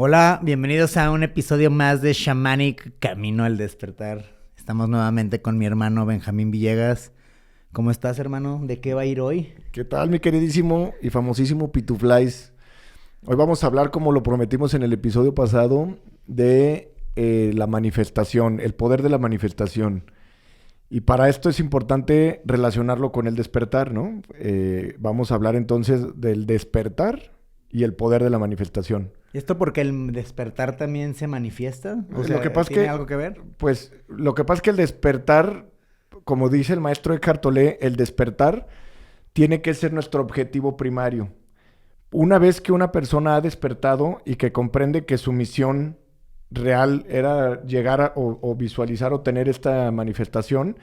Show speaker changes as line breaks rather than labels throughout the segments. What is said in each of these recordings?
Hola, bienvenidos a un episodio más de Shamanic Camino al Despertar. Estamos nuevamente con mi hermano Benjamín Villegas. ¿Cómo estás, hermano? ¿De qué va a ir hoy?
¿Qué tal, mi queridísimo y famosísimo Pituflies? Hoy vamos a hablar, como lo prometimos en el episodio pasado, de la manifestación, el poder de la manifestación. Y para esto es importante relacionarlo con el despertar, ¿no? Vamos a hablar entonces del despertar y el poder de la manifestación.
¿Y esto porque el despertar también se manifiesta? O
Lo que
sea,
pasa es
¿tiene
que,
algo que ver?
pues, lo que pasa es que el despertar, como dice el maestro Eckhart Tolle, el despertar tiene que ser nuestro objetivo primario. Una vez que una persona ha despertado y que comprende que su misión real era llegar o visualizar o tener esta manifestación,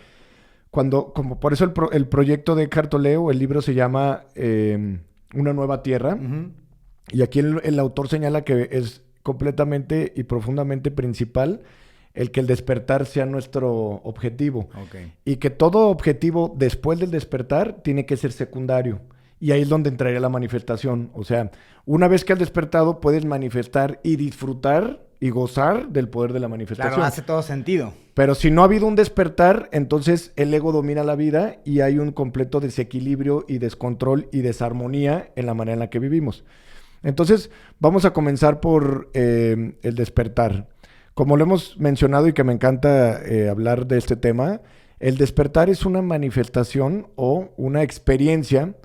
como por eso el proyecto de Eckhart Tolle o el libro se llama Una nueva tierra,
Ujú.
y aquí el autor señala que es completamente y profundamente principal el que el despertar sea nuestro objetivo.
Ok.
Y que todo objetivo después del despertar tiene que ser secundario. Y ahí es donde entraría la manifestación. O sea, una vez que has despertado, puedes manifestar y disfrutar y gozar del poder de la manifestación.
Claro, hace todo sentido.
Pero si no ha habido un despertar, entonces el ego domina la vida y hay un completo desequilibrio y descontrol y desarmonía en la manera en la que vivimos. Entonces, vamos a comenzar por el despertar. Como lo hemos mencionado y que me encanta hablar de este tema, el despertar es una manifestación o una experiencia,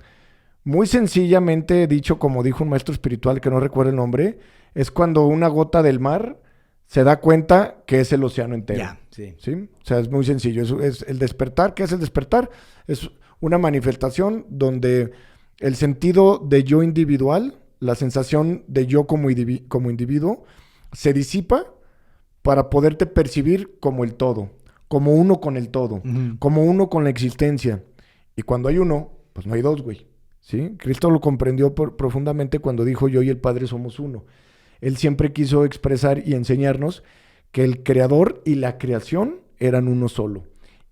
muy sencillamente dicho, como dijo un maestro espiritual que no recuerdo el nombre, es cuando una gota del mar se da cuenta que es el océano entero.
Ya, sí.
¿Sí? O sea, es muy sencillo. Es el despertar. ¿Qué es el despertar? Es una manifestación donde el sentido de yo individual, la sensación de yo como individuo, se disipa para poderte percibir como el todo, como uno con el todo,
Ujú.
como uno con la existencia. Y cuando hay uno, pues no hay dos, güey. ¿Sí? Cristo lo comprendió profundamente cuando dijo yo y el Padre somos uno. Él siempre quiso expresar y enseñarnos que el creador y la creación eran uno solo.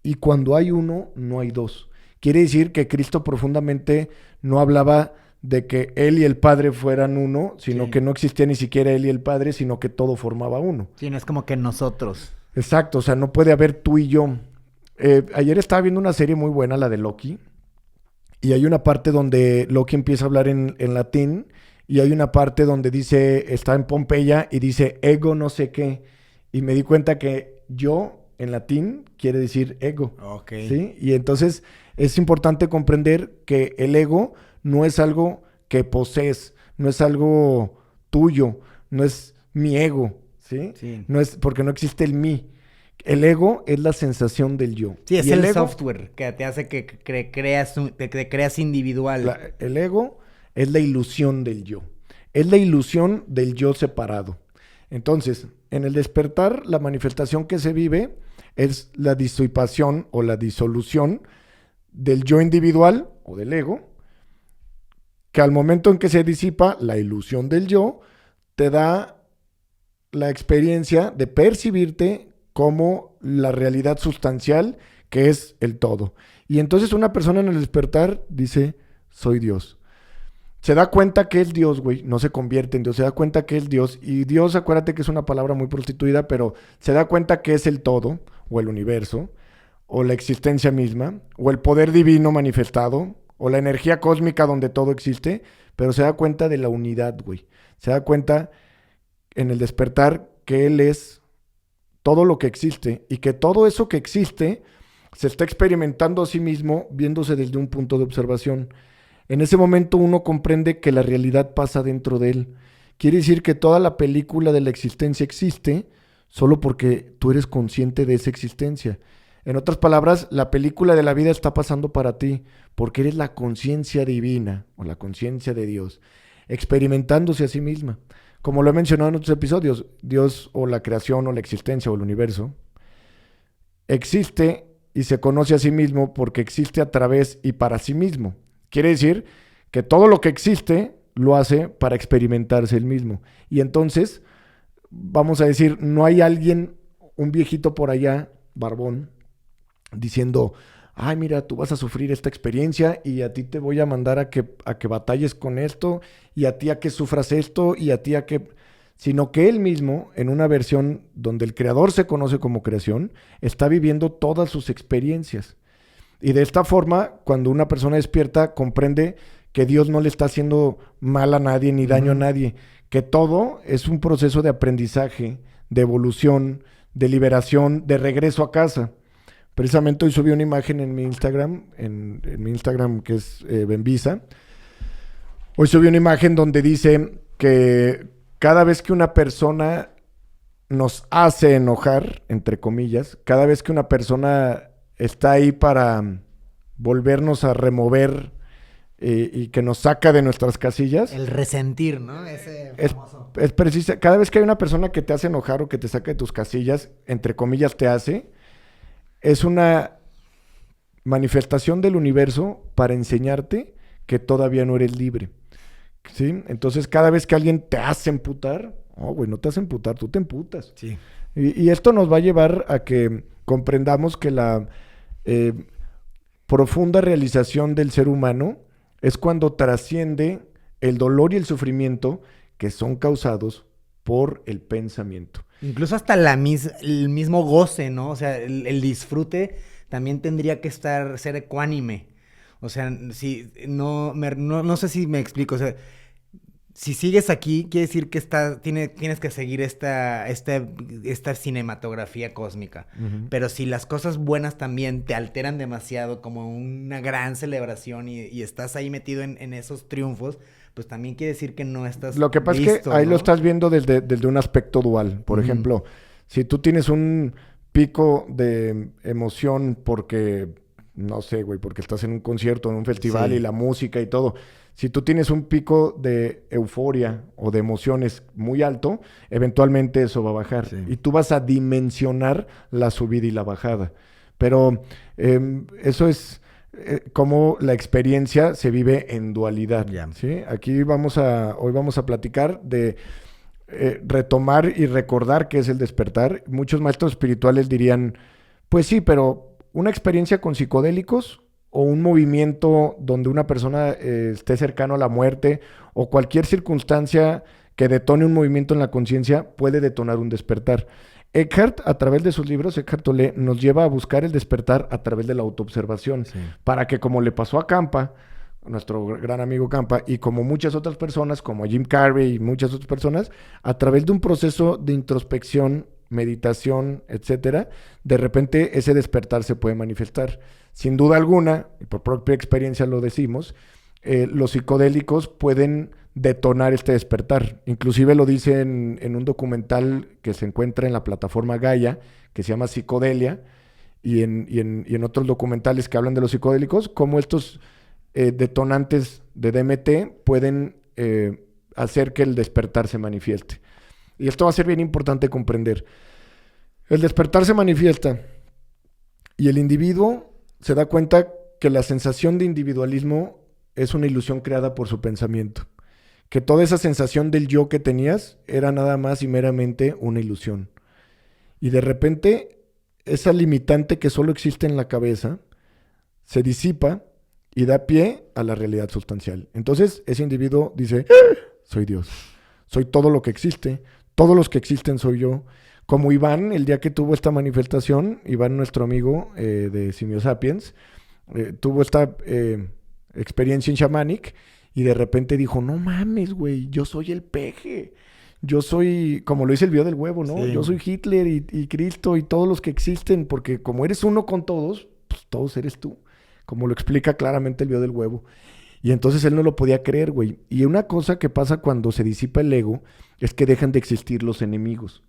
Y cuando hay uno, no hay dos. Quiere decir que Cristo profundamente no hablaba de que Él y el Padre fueran uno, sino
Sí.
que no existía ni siquiera Él y el Padre, sino que todo formaba uno.
Sí, no es como que nosotros.
Exacto, o sea, no puede haber tú y yo. Ayer estaba viendo una serie muy buena, la de Loki, y hay una parte donde Loki empieza a hablar en latín, y hay una parte donde dice, está en Pompeya, y dice ego no sé qué, y me di cuenta que yo en latín quiere decir ego,
Ok.
¿sí? Y entonces es importante comprender que el ego no es algo que posees, no es algo tuyo, no es mi ego, ¿sí?
Sí.
No es porque no existe el mí. El ego es la sensación del yo.
Sí, es
Y
el
ego,
software que te hace que creas, que te creas individual.
el ego es la ilusión del yo. Es la ilusión del yo separado. Entonces, en el despertar, la manifestación que se vive es la disipación o la disolución del yo individual o del ego, que al momento en que se disipa la ilusión del yo, te da la experiencia de percibirte como la realidad sustancial que es el todo. Y entonces una persona en el despertar dice, soy Dios. Se da cuenta que es Dios, güey, no se convierte en Dios, se da cuenta que es Dios. Y Dios, acuérdate que es una palabra muy prostituida, pero se da cuenta que es el todo, o el universo, o la existencia misma, o el poder divino manifestado, o la energía cósmica donde todo existe, pero se da cuenta de la unidad, güey. Se da cuenta en el despertar que Él es todo lo que existe y que todo eso que existe se está experimentando a sí mismo viéndose desde un punto de observación. En ese momento uno comprende que la realidad pasa dentro de él. Quiere decir que toda la película de la existencia existe solo porque tú eres consciente de esa existencia. En otras palabras, la película de la vida está pasando para ti porque eres la conciencia divina o la conciencia de Dios, experimentándose a sí misma. Como lo he mencionado en otros episodios, Dios o la creación o la existencia o el universo existe y se conoce a sí mismo porque existe a través y para sí mismo. Quiere decir que todo lo que existe lo hace para experimentarse él mismo. Y entonces, vamos a decir, no hay alguien, un viejito por allá, barbón, diciendo, ay, mira, tú vas a sufrir esta experiencia y a ti te voy a mandar a que batalles con esto y a ti a que sufras esto y a ti a que... sino que él mismo, en una versión donde el creador se conoce como creación, está viviendo todas sus experiencias. Y de esta forma, cuando una persona despierta, comprende que Dios no le está haciendo mal a nadie ni daño a nadie, que todo es un proceso de aprendizaje, de evolución, de liberación, de regreso a casa. Precisamente hoy subí una imagen en mi Instagram, en mi Instagram que es Benvisa. Hoy subí una imagen donde dice que cada vez que una persona nos hace enojar, entre comillas, cada vez que una persona está ahí para volvernos a remover y que nos saca de nuestras casillas.
El resentir, ¿no? Ese famoso.
Es precisa. Cada vez que hay una persona que te hace enojar o que te saca de tus casillas, entre comillas te hace, es una manifestación del universo para enseñarte que todavía no eres libre. ¿Sí? Entonces, cada vez que alguien te hace emputar, güey, no te hace emputar, tú te emputas.
Sí.
Y esto nos va a llevar a que comprendamos que la profunda realización del ser humano es cuando trasciende el dolor y el sufrimiento que son causados por el pensamiento.
Incluso hasta el mismo goce, ¿no? O sea, el disfrute también tendría que ser ecuánime. O sea, si no sé si me explico. O sea, si sigues aquí, quiere decir que tienes que seguir esta cinematografía cósmica. Uh-huh. Pero si las cosas buenas también te alteran demasiado, como una gran celebración y estás ahí metido en esos triunfos, pues también quiere decir que no estás
Lo que pasa
listo,
es que ahí, ¿no?, lo estás viendo desde un aspecto dual. Por ejemplo, si tú tienes un pico de emoción porque, no sé, güey, porque estás en un concierto, en un festival, sí, y la música y todo. Si tú tienes un pico de euforia o de emociones muy alto, eventualmente eso va a bajar. Sí. Y tú vas a dimensionar la subida y la bajada. Pero eso es cómo la experiencia se vive en dualidad. Yeah. ¿Sí? Aquí hoy vamos a platicar de retomar y recordar qué es el despertar. Muchos maestros espirituales dirían, pues sí, pero una experiencia con psicodélicos o un movimiento donde una persona esté cercano a la muerte o cualquier circunstancia que detone un movimiento en la conciencia puede detonar un despertar. Eckhart, a través de sus libros, Eckhart Tolle, nos lleva a buscar el despertar a través de la autoobservación, sí, para que, como le pasó a Campa, nuestro gran amigo Campa, y como muchas otras personas, como Jim Carrey y muchas otras personas, a través de un proceso de introspección, meditación, etcétera, de repente ese despertar se puede manifestar. Sin duda alguna, y por propia experiencia lo decimos, los psicodélicos pueden detonar este despertar. Inclusive lo dice en un documental que se encuentra en la plataforma Gaia, que se llama Psicodelia, y en otros documentales que hablan de los psicodélicos, cómo estos detonantes de DMT pueden hacer que el despertar se manifieste. Y esto va a ser bien importante comprender. El despertar se manifiesta y el individuo se da cuenta que la sensación de individualismo es una ilusión creada por su pensamiento. Que toda esa sensación del yo que tenías era nada más y meramente una ilusión. Y de repente, esa limitante que solo existe en la cabeza se disipa y da pie a la realidad sustancial. Entonces, ese individuo dice, soy Dios, soy todo lo que existe, todos los que existen soy yo. Como Iván, el día que tuvo esta manifestación, Iván, nuestro amigo de Simio Sapiens, tuvo esta experiencia en Shamanic y de repente dijo, no mames, güey, yo soy el peje. Yo soy, como lo dice el video del huevo, ¿no? Sí. Yo soy Hitler y Cristo y todos los que existen, porque como eres uno con todos, pues todos eres tú. Como lo explica claramente el video del huevo. Y entonces él no lo podía creer, güey. Y una cosa que pasa cuando se disipa el ego es que dejan de existir los enemigos.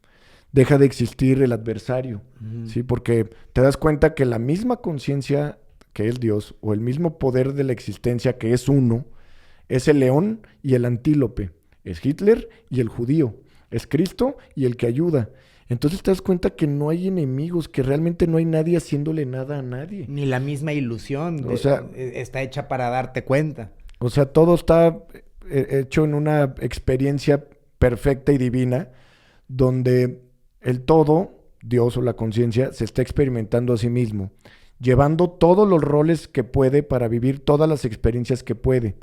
Deja de existir el adversario, ¿sí? Porque te das cuenta que la misma conciencia que es Dios, o el mismo poder de la existencia que es uno, es el león y el antílope. Es Hitler y el judío. Es Cristo y el que ayuda. Entonces te das cuenta que no hay enemigos, que realmente no hay nadie haciéndole nada a nadie.
Ni la misma ilusión está hecha para darte cuenta.
O sea, todo está hecho en una experiencia perfecta y divina, donde el todo, Dios o la conciencia, se está experimentando a sí mismo, llevando todos los roles que puede para vivir todas las experiencias que puede,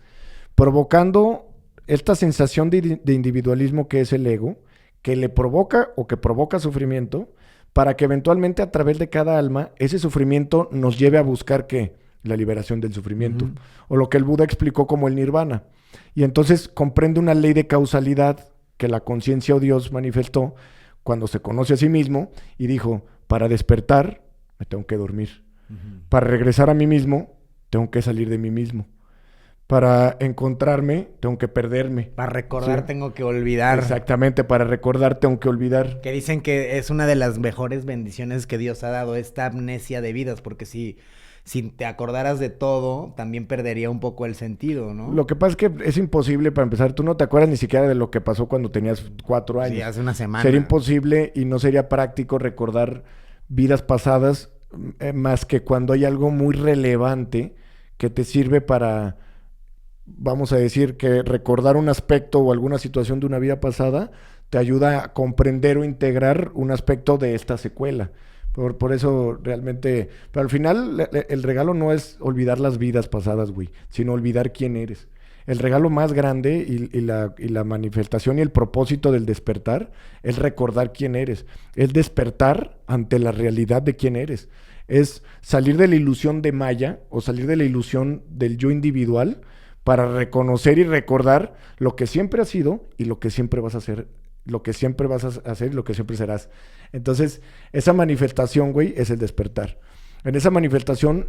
provocando esta sensación de individualismo que es el ego, que le provoca o que provoca sufrimiento, para que eventualmente a través de cada alma ese sufrimiento nos lleve a buscar ¿qué? La liberación del sufrimiento, o lo que el Buda explicó como el nirvana. Y entonces comprende una ley de causalidad que la conciencia o Dios manifestó cuando se conoce a sí mismo y dijo, para despertar me tengo que dormir, para regresar a mí mismo tengo que salir de mí mismo, para encontrarme tengo que perderme.
Para recordar
¿sí?
tengo que olvidar.
Exactamente, para recordar tengo que olvidar.
Que dicen que es una de las mejores bendiciones que Dios ha dado, esta amnesia de vidas, porque si te acordaras de todo, también perdería un poco el sentido, ¿no?
Lo que pasa es que es imposible, para empezar, tú no te acuerdas ni siquiera de lo que pasó cuando tenías 4 años.
Sí, hace una semana.
Sería imposible y no sería práctico recordar vidas pasadas más que cuando hay algo muy relevante que te sirve para, vamos a decir, que recordar un aspecto o alguna situación de una vida pasada te ayuda a comprender o integrar un aspecto de esta secuela. Por eso realmente... Pero al final el regalo no es olvidar las vidas pasadas, güey, sino olvidar quién eres. El regalo más grande y la manifestación y el propósito del despertar es recordar quién eres. Es despertar ante la realidad de quién eres. Es salir de la ilusión de Maya o salir de la ilusión del yo individual para reconocer y recordar lo que siempre has sido y lo que siempre vas a hacer, lo que siempre vas a hacer y lo que siempre serás. Entonces, esa manifestación, güey, es el despertar. En esa manifestación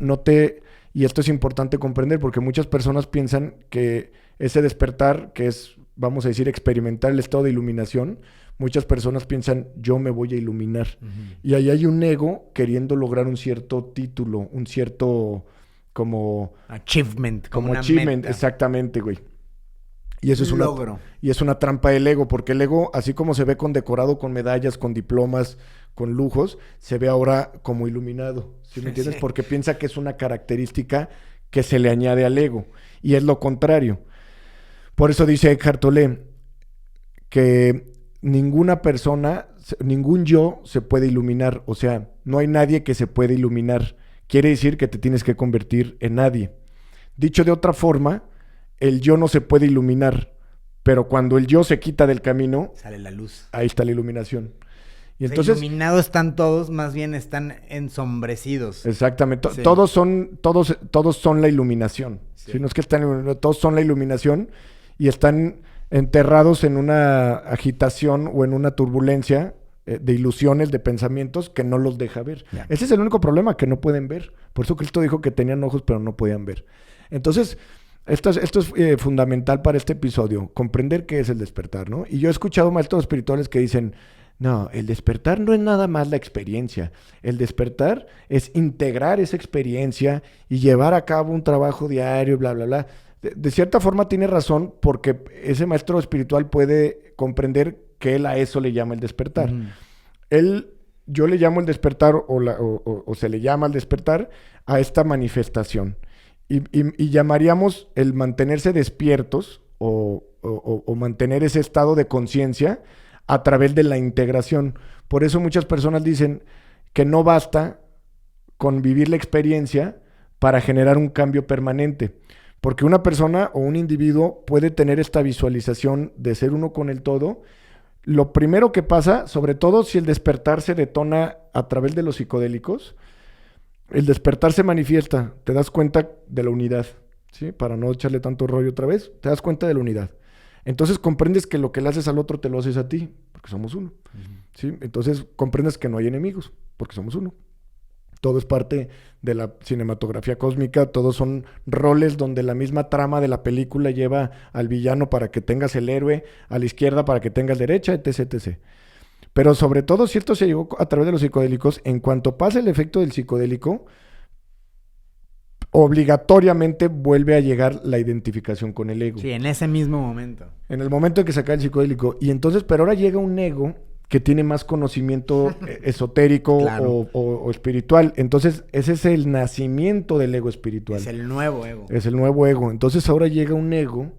y esto es importante comprender porque muchas personas piensan que ese despertar, que es, vamos a decir, experimentar el estado de iluminación, muchas personas piensan, yo me voy a iluminar. Y ahí hay un ego queriendo lograr un cierto título, un cierto como...
Achievement,
como
una
achievement,
meta.
Exactamente, güey. Y eso es
logro.
Y es una trampa del ego, porque el ego, así como se ve condecorado con medallas, con diplomas, con lujos, se ve ahora como iluminado. ¿Sí me entiendes?
Sí.
Porque piensa que es una característica que se le añade al ego. Y es lo contrario. Por eso dice Eckhart Tolle que ninguna persona, ningún yo se puede iluminar. O sea, no hay nadie que se puede iluminar. Quiere decir que te tienes que convertir en nadie. Dicho de otra forma, el yo no se puede iluminar, pero cuando el yo se quita del camino,
sale la luz.
Ahí está la iluminación. Y
O sea,
entonces,
iluminados están todos, más bien están ensombrecidos.
exactamente,
Sí.
todos son la iluminación.
Sí.
Si no es que todos son la iluminación y están enterrados en una agitación o en una turbulencia de ilusiones, de pensamientos que no los deja ver.
Ya.
Ese es el único problema, que no pueden ver. Por eso Cristo dijo que tenían ojos pero no podían ver. Entonces, esto es fundamental para este episodio, comprender qué es el despertar, ¿no? Y yo he escuchado maestros espirituales que dicen, no, el despertar no es nada más la experiencia. El despertar es integrar esa experiencia y llevar a cabo un trabajo diario, bla, bla, bla. De cierta forma tiene razón, porque ese maestro espiritual puede comprender que él a eso le llama el despertar. Yo le llamo el despertar o se le llama el despertar a esta manifestación. Y llamaríamos el mantenerse despiertos o mantener ese estado de conciencia a través de la integración. Por eso muchas personas dicen que no basta con vivir la experiencia para generar un cambio permanente. Porque una persona o un individuo puede tener esta visualización de ser uno con el todo. Lo primero que pasa, sobre todo si el despertar se detona a través de los psicodélicos, el despertar se manifiesta, te das cuenta de la unidad, ¿sí? Para no echarle tanto rollo otra vez, te das cuenta de la unidad. Entonces comprendes que lo que le haces al otro te lo haces a ti, porque somos uno, ¿sí? Entonces comprendes que no hay enemigos, porque somos uno. Todo es parte de la cinematografía cósmica, todos son roles donde la misma trama de la película lleva al villano para que tengas el héroe, a la izquierda para que tengas derecha, etc, etc. Pero sobre todo, si esto se llegó a través de los psicodélicos, en cuanto pasa el efecto del psicodélico, obligatoriamente vuelve a llegar la identificación con el ego.
Sí, en ese mismo momento.
En el momento en que se cae el psicodélico. Y entonces, pero ahora llega un ego que tiene más conocimiento esotérico
Claro.
o espiritual. Entonces, ese es el nacimiento del ego espiritual.
Es el nuevo ego.
Es el nuevo ego. Entonces, ahora llega un ego,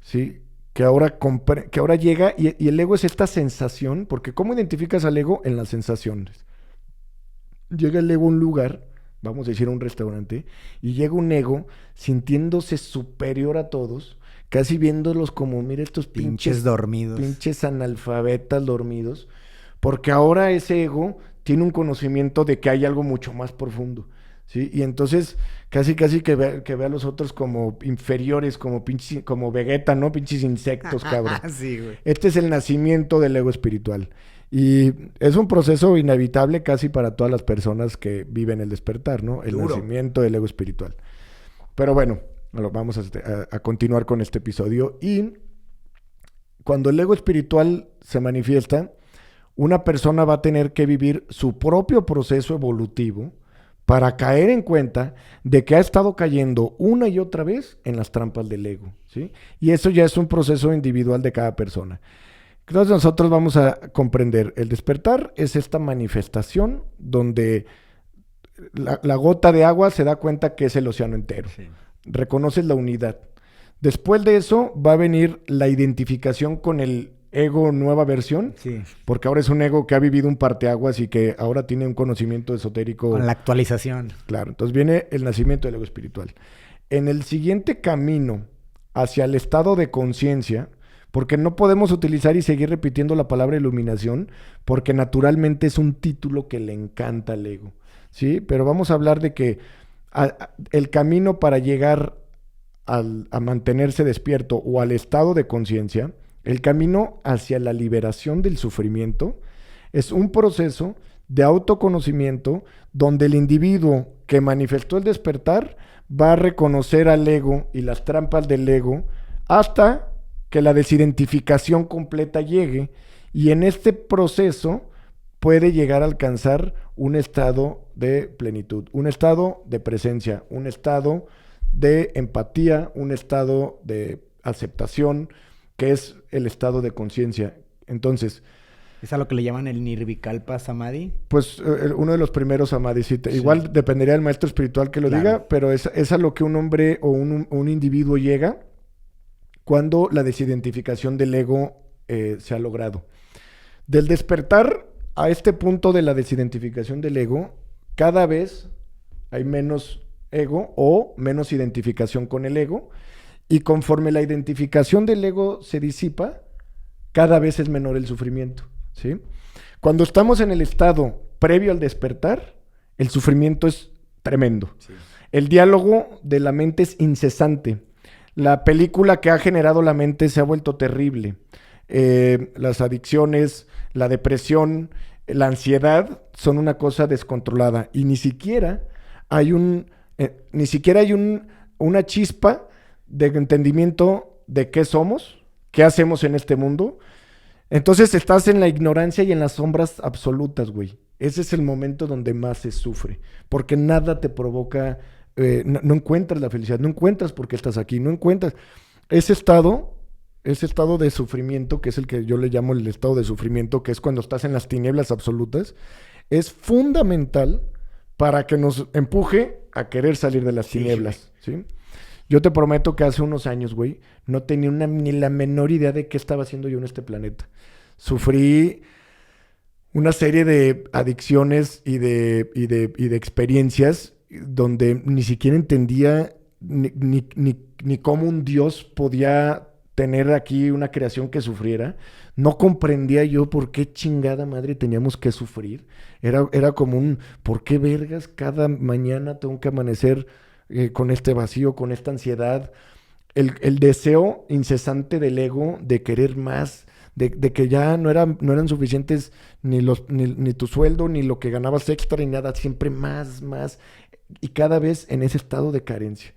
¿sí? Que ahora llega y el ego es esta sensación, porque ¿cómo identificas al ego? En las sensaciones. Llega el ego a un lugar, vamos a decir a un restaurante, y llega un ego sintiéndose superior a todos, casi viéndolos como, mira estos
Pinches dormidos.
pinches analfabetas dormidos, porque ahora ese ego tiene un conocimiento de que hay algo mucho más profundo, ¿sí? Y entonces casi que ve a los otros como inferiores, como pinches, como Vegeta, ¿no? Pinches insectos, cabrón.
Sí, güey.
Este es el nacimiento del ego espiritual. Y es un proceso inevitable casi para todas las personas que viven el despertar, ¿no? El
Duro.
nacimiento del ego espiritual. Pero bueno, vamos a continuar con este episodio. Y cuando el ego espiritual se manifiesta, una persona va a tener que vivir su propio proceso evolutivo para caer en cuenta de que ha estado cayendo una y otra vez en las trampas del ego, ¿sí? Y eso ya es un proceso individual de cada persona. Entonces nosotros vamos a comprender, el despertar es esta manifestación donde la gota de agua se da cuenta que es el océano entero.
Sí.
Reconoces la unidad. Después de eso va a venir la identificación con el ego nueva versión,
Sí.
porque ahora es un ego que ha vivido un parteaguas y que ahora tiene un conocimiento esotérico.
Con la actualización.
Claro, entonces viene el nacimiento del ego espiritual. En el siguiente camino hacia el estado de conciencia, porque no podemos utilizar y seguir repitiendo la palabra iluminación, porque naturalmente es un título que le encanta al ego, ¿sí? Pero vamos a hablar de que el camino para llegar a mantenerse despierto o al estado de conciencia, el camino hacia la liberación del sufrimiento, es un proceso de autoconocimiento donde el individuo que manifestó el despertar va a reconocer al ego y las trampas del ego hasta que la desidentificación completa llegue, y en este proceso puede llegar a alcanzar un estado de plenitud, un estado de presencia, un estado de empatía, un estado de aceptación, que es el estado de conciencia. Entonces,
Es a lo que le llaman el Nirvikalpa Samadhi.
pues uno de los primeros samadhis, sí,
Sí.
igual dependería del maestro espiritual que lo
Claro.
diga, pero es a lo que un hombre o un individuo llega cuando la desidentificación del ego se ha logrado. Del despertar a este punto de la desidentificación del ego, cada vez hay menos ego o menos identificación con el ego, y conforme la identificación del ego se disipa, cada vez es menor el sufrimiento, ¿sí? Cuando estamos en el estado previo al despertar, el sufrimiento es tremendo.
Sí.
El diálogo de la mente es incesante. La película que ha generado la mente se ha vuelto terrible. Las adicciones, la depresión, la ansiedad son una cosa descontrolada, y ni siquiera hay una chispa de entendimiento de qué somos, qué hacemos en este mundo. Entonces estás en la ignorancia y en las sombras absolutas, güey. Ese es el momento donde más se sufre, porque nada te provoca, no encuentras la felicidad, no encuentras por qué estás aquí, no encuentras ese estado de sufrimiento, que es el que yo le llamo el estado de sufrimiento, que es cuando estás en las tinieblas absolutas, es fundamental para que nos empuje a querer salir de las tinieblas, ¿sí? Yo te prometo que hace unos años, güey, no tenía ni la menor idea de qué estaba haciendo yo en este planeta. Sufrí una serie de adicciones y de experiencias donde ni siquiera entendía ni cómo un Dios podía tener aquí una creación que sufriera. No comprendía yo por qué chingada madre teníamos que sufrir. Era como ¿por qué vergas cada mañana tengo que amanecer con este vacío, con esta ansiedad? El deseo incesante del ego de querer más, de que ya no eran suficientes ni tu sueldo, ni lo que ganabas extra, ni nada, siempre más, y cada vez en ese estado de carencia.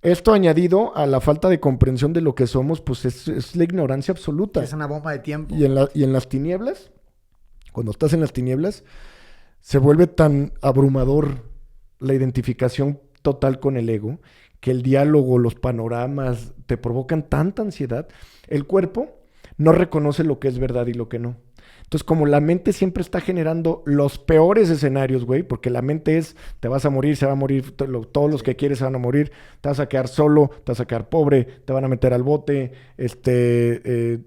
Esto añadido a la falta de comprensión de lo que somos, pues es la ignorancia absoluta.
Es una bomba de tiempo.
Y en las tinieblas, cuando estás en las tinieblas, se vuelve tan abrumador la identificación total con el ego, que el diálogo, los panoramas, te provocan tanta ansiedad. El cuerpo no reconoce lo que es verdad y lo que no. Entonces, como la mente siempre está generando los peores escenarios, güey, porque la mente te vas a morir, se va a morir, todos los que quieres se van a morir, te vas a quedar solo, te vas a quedar pobre, te van a meter al bote, te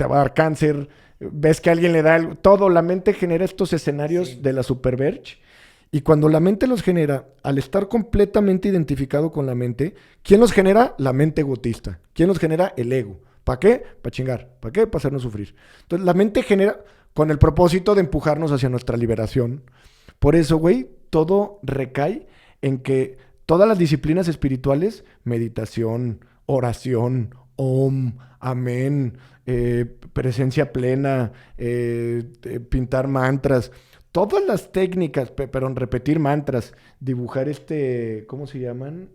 va a dar cáncer, ves que alguien le da todo, la mente genera estos escenarios de la superverge, Y cuando la mente los genera, al estar completamente identificado con la mente, ¿quién los genera? La mente egotista. ¿Quién los genera? El ego. ¿Para qué? Para chingar. ¿Para qué? Para hacernos sufrir. Entonces, la mente genera con el propósito de empujarnos hacia nuestra liberación. Por eso, güey, todo recae en que todas las disciplinas espirituales, meditación, oración, om, amén, presencia plena, pintar mantras, todas las técnicas, pero en repetir mantras, dibujar ¿cómo se llaman?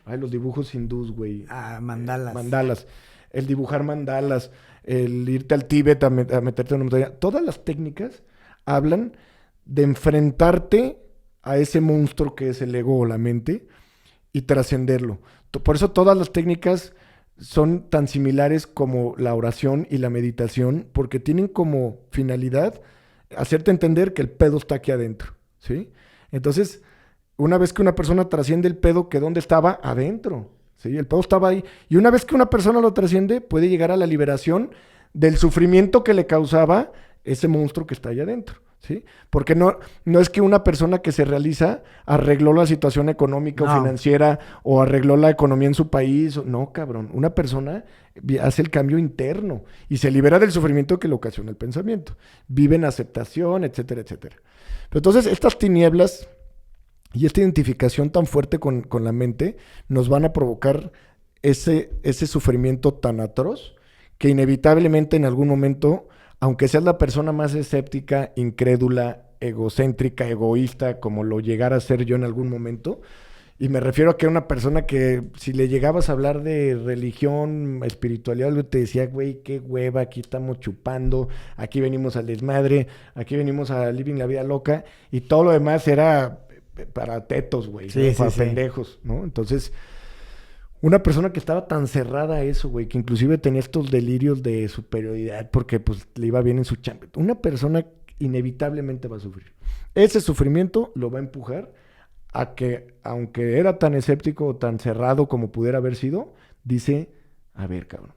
Los dibujos hindús, güey.
Mandalas.
Mandalas. El dibujar mandalas, el irte al Tíbet a meterte en una montaña. Todas las técnicas hablan de enfrentarte a ese monstruo que es el ego o la mente y trascenderlo. Por eso todas las técnicas son tan similares como la oración y la meditación, porque tienen como finalidad hacerte entender que el pedo está aquí adentro, ¿sí? Entonces, una vez que una persona trasciende el pedo, ¿que dónde estaba? Adentro, ¿sí? El pedo estaba ahí. Y una vez que una persona lo trasciende, puede llegar a la liberación del sufrimiento que le causaba ese monstruo que está ahí adentro, ¿sí? Porque no es que una persona que se realiza arregló la situación económica o financiera o arregló la economía en su país. No, cabrón. Una persona hace el cambio interno y se libera del sufrimiento que le ocasiona el pensamiento. Vive en aceptación, etcétera, etcétera. Pero entonces estas tinieblas y esta identificación tan fuerte con la mente nos van a provocar ese sufrimiento tan atroz que inevitablemente en algún momento, aunque seas la persona más escéptica, incrédula, egocéntrica, egoísta, como lo llegara a ser yo en algún momento, y me refiero a que era una persona que si le llegabas a hablar de religión, espiritualidad, te decía, güey, qué hueva, aquí estamos chupando, aquí venimos al desmadre, aquí venimos a living la vida loca, y todo lo demás era para tetos, güey,
sí,
¿no? Para
sí,
pendejos, ¿no? Entonces, una persona que estaba tan cerrada a eso, güey, que inclusive tenía estos delirios de superioridad porque pues le iba bien en su chamba. Una persona inevitablemente va a sufrir. Ese sufrimiento lo va a empujar a que, aunque era tan escéptico o tan cerrado como pudiera haber sido, dice, a ver, cabrón,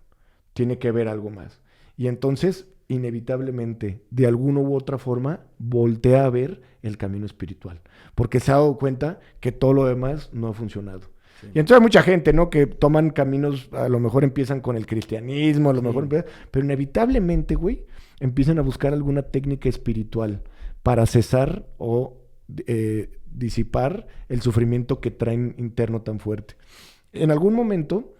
tiene que haber algo más. Y entonces, inevitablemente, de alguna u otra forma, voltea a ver el camino espiritual. Porque se ha dado cuenta que todo lo demás no ha funcionado. Sí. Y entonces hay mucha gente, ¿no? Que toman caminos, a lo mejor empiezan con el cristianismo, a lo mejor pero inevitablemente, güey, empiezan a buscar alguna técnica espiritual para cesar o disipar el sufrimiento que traen interno tan fuerte. En algún momento,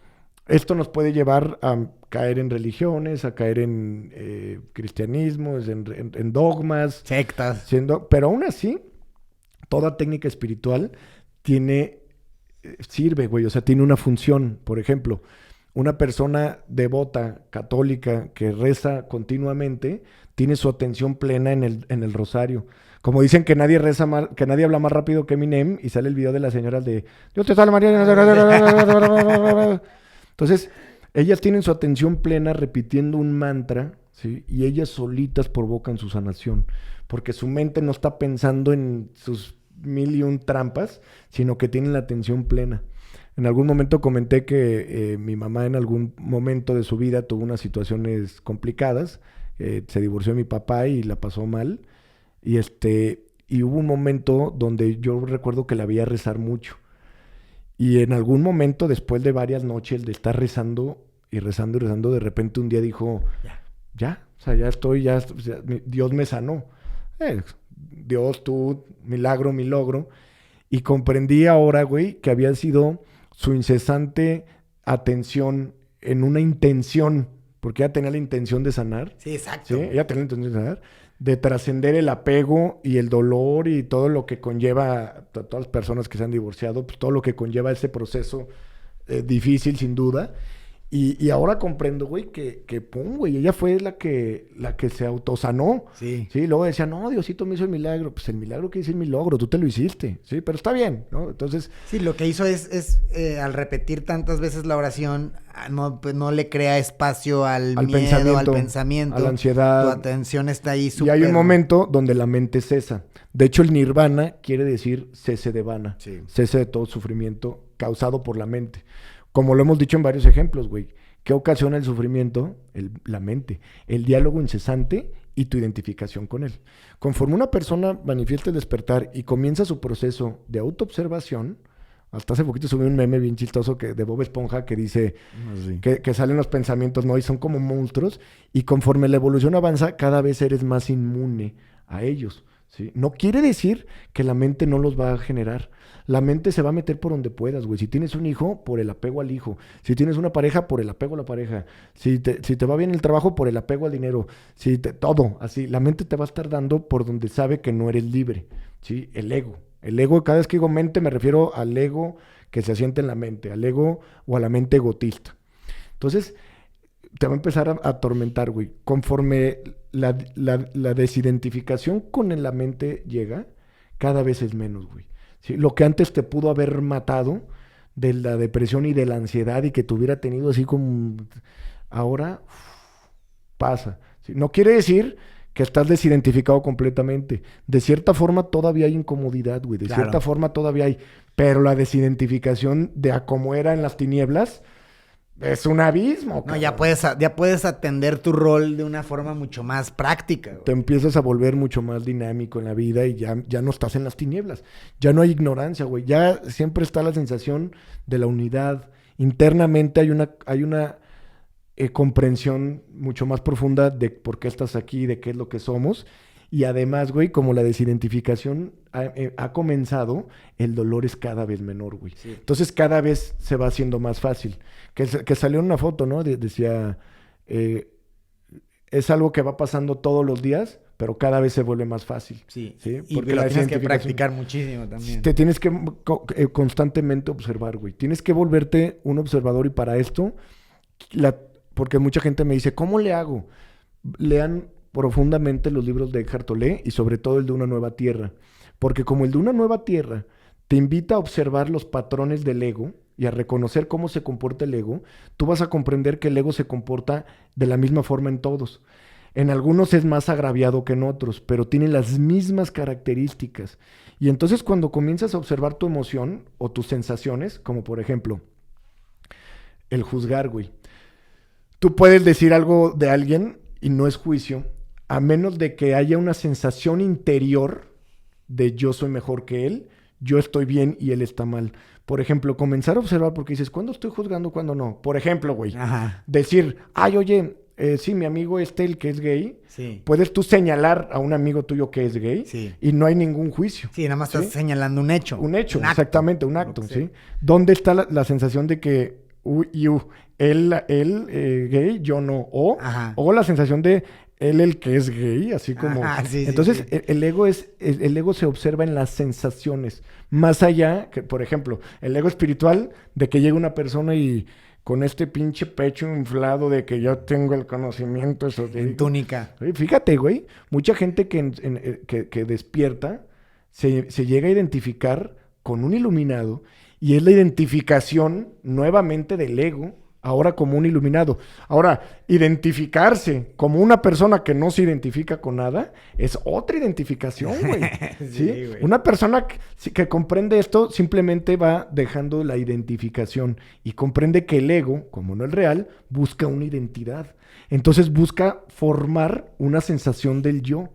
esto nos puede llevar a caer en religiones, a caer en cristianismos, en dogmas.
Sectas.
Pero aún así, toda técnica espiritual sirve, güey, o sea, tiene una función. Por ejemplo, una persona devota, católica, que reza continuamente, tiene su atención plena en el rosario. Como dicen que nadie reza mal, que nadie habla más rápido que Eminem, y sale el video de las señoras de Dios te salve María. Entonces, ellas tienen su atención plena repitiendo un mantra, ¿sí? Y ellas solitas provocan su sanación, porque su mente no está pensando en sus 1001 trampas, sino que tienen la atención plena. En algún momento comenté que mi mamá en algún momento de su vida tuvo unas situaciones complicadas, se divorció de mi papá y la pasó mal, y hubo un momento donde yo recuerdo que la veía rezar mucho. Y en algún momento, después de varias noches de estar rezando y rezando y rezando, de repente un día dijo, ya, o sea, Dios me sanó. Dios, tú, milagro, mi logro. Y comprendí ahora, güey, que había sido su incesante atención en una intención, porque ella tenía la intención de sanar.
Sí, exacto.
¿Sí? Ella tenía la intención de sanar, de trascender el apego y el dolor y todo lo que conlleva a todas las personas que se han divorciado, pues todo lo que conlleva ese proceso difícil, sin duda. Y ahora comprendo, güey, que pum, güey, ella fue la que se autosanó.
Sí.
Sí, luego decía, no, Diosito me hizo el milagro. Pues el milagro que hice es mi logro, tú te lo hiciste, sí, pero está bien, ¿no? Entonces...
Sí, lo que hizo es al repetir tantas veces la oración, no le crea espacio al miedo, al pensamiento,
a la ansiedad.
Tu atención está ahí súper...
Y hay un momento donde la mente cesa. De hecho, el nirvana quiere decir cese de vana,
sí.
Cese de todo sufrimiento causado por la mente. Como lo hemos dicho en varios ejemplos, güey. ¿Qué ocasiona el sufrimiento? La mente. El diálogo incesante y tu identificación con él. Conforme una persona manifiesta el despertar y comienza su proceso de autoobservación, hasta hace poquito subí un meme bien chistoso de Bob Esponja que dice que salen los pensamientos, ¿no? Y son como monstruos, y conforme la evolución avanza, cada vez eres más inmune a ellos, ¿sí? No quiere decir que la mente no los va a generar. La mente se va a meter por donde puedas, güey. Si tienes un hijo, por el apego al hijo. Si tienes una pareja, por el apego a la pareja. Si te va bien el trabajo, por el apego al dinero. Todo, así. La mente te va a estar dando por donde sabe que no eres libre, ¿sí? El ego. El ego, cada vez que digo mente, me refiero al ego que se asienta en la mente, al ego o a la mente egotista. Entonces, te va a empezar a atormentar, güey. Conforme la desidentificación con la mente llega, cada vez es menos, güey. ¿Sí? Lo que antes te pudo haber matado de la depresión y de la ansiedad y que te hubiera tenido así como... Ahora pasa. ¿Sí? No quiere decir que estás desidentificado completamente. De cierta forma todavía hay incomodidad, güey. De cierta forma todavía hay... Pero la desidentificación de a cómo era en las tinieblas es un abismo.
No, ya puedes atender tu rol de una forma mucho más práctica, güey.
Te empiezas a volver mucho más dinámico en la vida y ya no estás en las tinieblas. Ya no hay ignorancia, güey. Ya siempre está la sensación de la unidad. Internamente hay una comprensión mucho más profunda de por qué estás aquí, de qué es lo que somos. Y además, güey, como la desidentificación ha comenzado, el dolor es cada vez menor, güey. Sí. Entonces cada vez se va haciendo más fácil. Que salió en una foto, ¿no? Decía, es algo que va pasando todos los días, pero cada vez se vuelve más fácil.
Sí,
¿sí?
Y lo tienes que practicar muchísimo también.
Te tienes que constantemente observar, güey. Tienes que volverte un observador y para esto, porque mucha gente me dice, ¿cómo le hago? Lean profundamente los libros de Eckhart Tolle y sobre todo el de Una Nueva Tierra. Porque como el de Una Nueva Tierra te invita a observar los patrones del ego y a reconocer cómo se comporta el ego, tú vas a comprender que el ego se comporta de la misma forma en todos. En algunos es más agraviado que en otros, pero tiene las mismas características. Y entonces cuando comienzas a observar tu emoción o tus sensaciones, como por ejemplo, el juzgar, güey. Tú puedes decir algo de alguien y no es juicio, a menos de que haya una sensación interior de yo soy mejor que él, yo estoy bien y él está mal. Por ejemplo, comenzar a observar porque dices, ¿cuándo estoy juzgando, cuándo no? Por ejemplo, güey, decir, ay, oye, sí, mi amigo el que es gay,
sí.
Puedes tú señalar a un amigo tuyo que es gay y no hay ningún juicio.
Sí, nada más estás señalando un hecho.
Un hecho, exactamente, un acto, ¿sí? ¿Dónde está la sensación de que él gay, yo no? O la sensación de él el que es gay, así como...
Sí,
entonces,
sí.
El ego se observa en las sensaciones. Más allá, que por ejemplo, el ego espiritual de que llega una persona y con este pinche pecho inflado de que yo tengo el conocimiento esotérico.
En túnica.
Fíjate, güey, mucha gente que despierta se llega a identificar con un iluminado y es la identificación nuevamente del ego, ahora como un iluminado. Ahora, identificarse como una persona que no se identifica con nada es otra identificación, güey. ¿Sí? Güey. Una persona que comprende esto simplemente va dejando la identificación y comprende que el ego, como no el real, busca una identidad. Entonces busca formar una sensación del yo.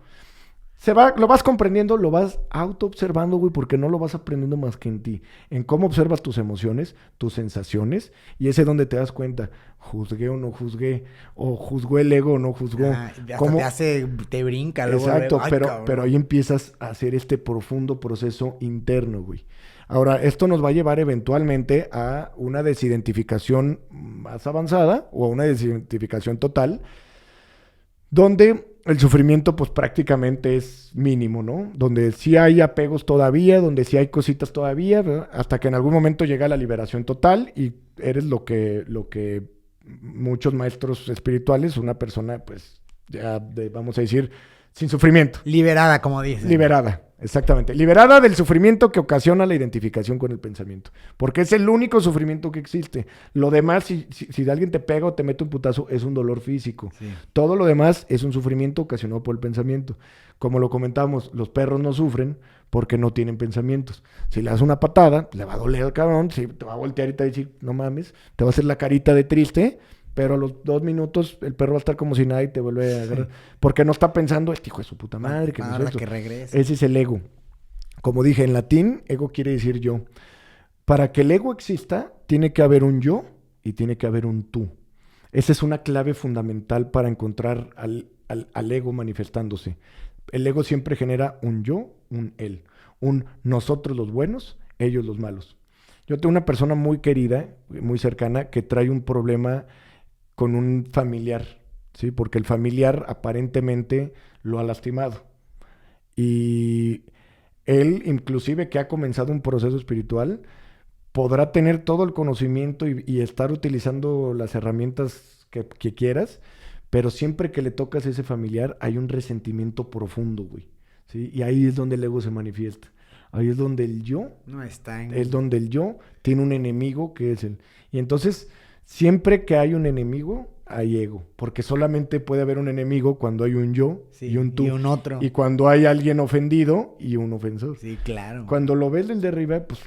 Lo vas comprendiendo, lo vas auto-observando, güey, porque no lo vas aprendiendo más que en ti. En cómo observas tus emociones, tus sensaciones, y ese es donde te das cuenta, juzgué o no juzgué, o juzgó el ego o no juzgó.
Te brinca. Luego,
exacto, pero ahí empiezas a hacer este profundo proceso interno, güey. Ahora, esto nos va a llevar eventualmente a una desidentificación más avanzada, o a una desidentificación total, donde el sufrimiento pues prácticamente es mínimo, ¿no? Donde sí hay apegos todavía, donde sí hay cositas todavía, ¿verdad? Hasta que en algún momento llega la liberación total y eres lo que muchos maestros espirituales, una persona pues ya vamos a decir sin sufrimiento.
Liberada, como dicen.
Liberada, exactamente. Liberada del sufrimiento que ocasiona la identificación con el pensamiento. Porque es el único sufrimiento que existe. Lo demás, si alguien te pega o te mete un putazo, es un dolor físico. Sí. Todo lo demás es un sufrimiento ocasionado por el pensamiento. Como lo comentamos, los perros no sufren porque no tienen pensamientos. Si le das una patada, le va a doler al cabrón, te va a voltear y te va a decir, no mames, te va a hacer la carita de triste, Pero a los 2 minutos el perro va a estar como si nada y te vuelve a agarrar. Porque no está pensando, este hijo de su puta madre, que no
Ahora
es esto.
que regrese.
Ese es el ego. Como dije, en latín, ego quiere decir yo. Para que el ego exista, tiene que haber un yo y tiene que haber un tú. Esa es una clave fundamental para encontrar al ego manifestándose. El ego siempre genera un yo, un él. Un nosotros los buenos, ellos los malos. Yo tengo una persona muy querida, muy cercana, que trae un problema con un familiar, ¿sí? Porque el familiar aparentemente lo ha lastimado. Y él, inclusive que ha comenzado un proceso espiritual, podrá tener todo el conocimiento y estar utilizando las herramientas que quieras, pero siempre que le tocas a ese familiar hay un resentimiento profundo, güey, ¿sí? Y ahí es donde el ego se manifiesta. Ahí es donde el yo,
No está en...
es donde el yo tiene un enemigo que es él. Y entonces, siempre que hay un enemigo, hay ego. Porque solamente puede haber un enemigo cuando hay un yo
Sí,
y un tú.
y un otro.
Y cuando hay alguien ofendido y un ofensor.
Sí, claro.
Cuando lo ves desde arriba, pues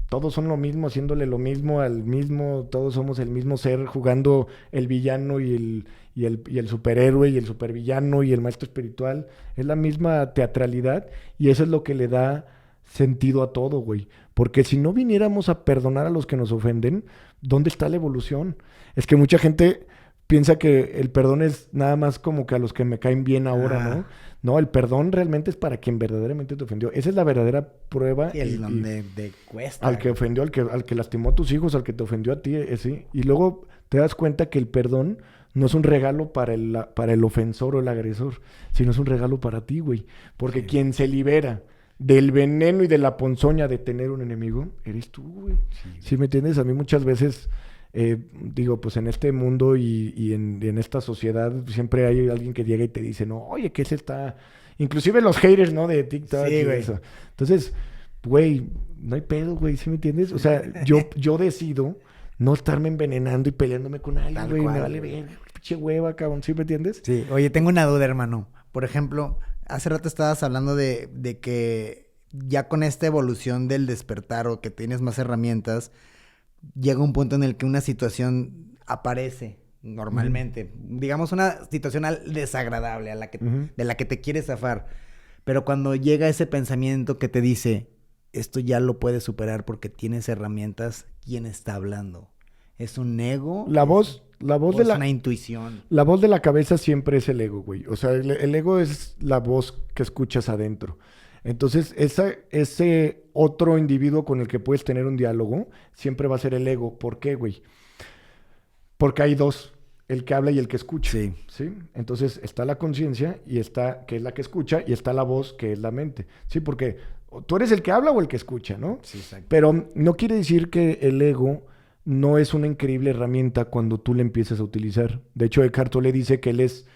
todos son lo mismo, haciéndole lo mismo al mismo, todos somos el mismo ser, jugando el villano y el superhéroe y el supervillano y el maestro espiritual. Es la misma teatralidad y eso es lo que le da sentido a todo, güey. Porque si no viniéramos a perdonar a los que nos ofenden, ¿dónde está la evolución? Es que mucha gente piensa que el perdón es nada más como que a los que me caen bien ahora, ¿no? No, el perdón realmente es para quien verdaderamente te ofendió. Esa es la verdadera prueba.
Sí, es donde te cuesta.
Al que ofendió, al que lastimó a tus hijos, al que te ofendió a ti, sí. Y luego te das cuenta que el perdón no es un regalo para el ofensor o el agresor, sino es un regalo para ti, güey. Porque
Sí.
quien se libera del veneno y de la ponzoña de tener un enemigo, eres tú, güey. ¿Sí me entiendes? A mí muchas veces, digo, pues en este mundo y en esta sociedad siempre hay alguien que llega y te dice, no, oye, ¿qué se está...? Inclusive los haters, ¿no? De TikTok
Sí,
y
güey.
eso. Entonces, güey, no hay pedo, güey, ¿sí me entiendes? O sea, yo decido no estarme envenenando y peleándome con alguien,
Tal
güey. Me
cual,
vale
güey.
ver, pinche hueva, cabrón, ¿sí me entiendes?
Sí, oye, tengo una duda, hermano. Por ejemplo, hace rato estabas hablando de que ya con esta evolución del despertar o que tienes más herramientas, llega un punto en el que una situación aparece normalmente. Digamos una situación desagradable
Ujú.
de la que te quieres zafar. Pero cuando llega ese pensamiento que te dice, esto ya lo puedes superar porque tienes herramientas, ¿quién está hablando? ¿Es un ego?
La voz
¿O
de
es
la...
una intuición?
La voz de la cabeza siempre es el ego, güey. O sea, el ego es la voz que escuchas adentro. Entonces, ese otro individuo con el que puedes tener un diálogo siempre va a ser el ego. ¿Por qué, güey? Porque hay dos, el que habla y el que escucha.
Sí.
¿Sí? Entonces, está la conciencia y está, que es la que escucha, y está la voz, que es la mente. Sí, porque tú eres el que habla o el que escucha, ¿no?
Sí, exacto.
Pero no quiere decir que el ego no es una increíble herramienta cuando tú la empiezas a utilizar. De hecho, Eckhart Tolle dice que él es,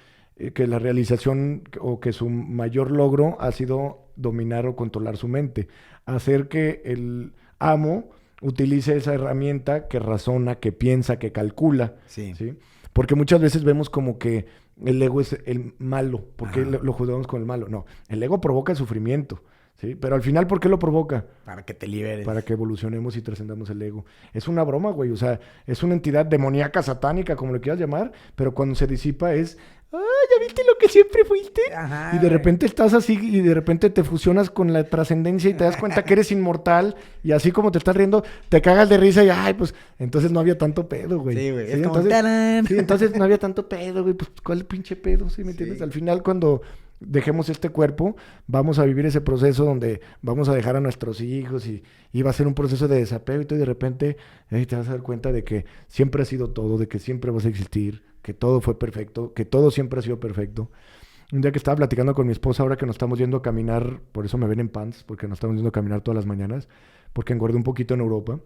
que la realización o que su mayor logro ha sido dominar o controlar su mente. Hacer que el amo utilice esa herramienta que razona, que piensa, que calcula,
Sí.
¿sí? Porque muchas veces vemos como que el ego es el malo. ¿Por qué
Ajá.
lo juzgamos con el malo? No, el ego provoca sufrimiento, ¿sí? Pero al final, ¿por qué lo provoca?
Para que te liberes.
Para que evolucionemos y trascendamos el ego. Es una broma, güey. O sea, es una entidad demoníaca, satánica, como le quieras llamar, pero cuando se disipa es, ¡ah, ya viste lo que siempre fuiste!
Ajá,
Y de
güey.
repente estás así y de repente te fusionas con la trascendencia y te das cuenta que eres inmortal y así como te estás riendo, te cagas de risa y, ay, pues, entonces no había tanto pedo, güey.
Sí, güey.
Sí,
Es como,
entonces,
¡tarán!
sí, entonces no había tanto pedo, güey. Pues, ¿cuál pinche pedo? ¿Sí me entiendes?
Sí.
Al final, cuando dejemos este cuerpo, vamos a vivir ese proceso donde vamos a dejar a nuestros hijos y va a ser un proceso de desapego y tú de repente te vas a dar cuenta de que siempre ha sido todo, de que siempre vas a existir, que todo fue perfecto, que todo siempre ha sido perfecto. Un día que estaba platicando con mi esposa, ahora que nos estamos yendo a caminar, por eso me ven en pants, porque nos estamos yendo a caminar todas las mañanas, porque engordé un poquito en Europa,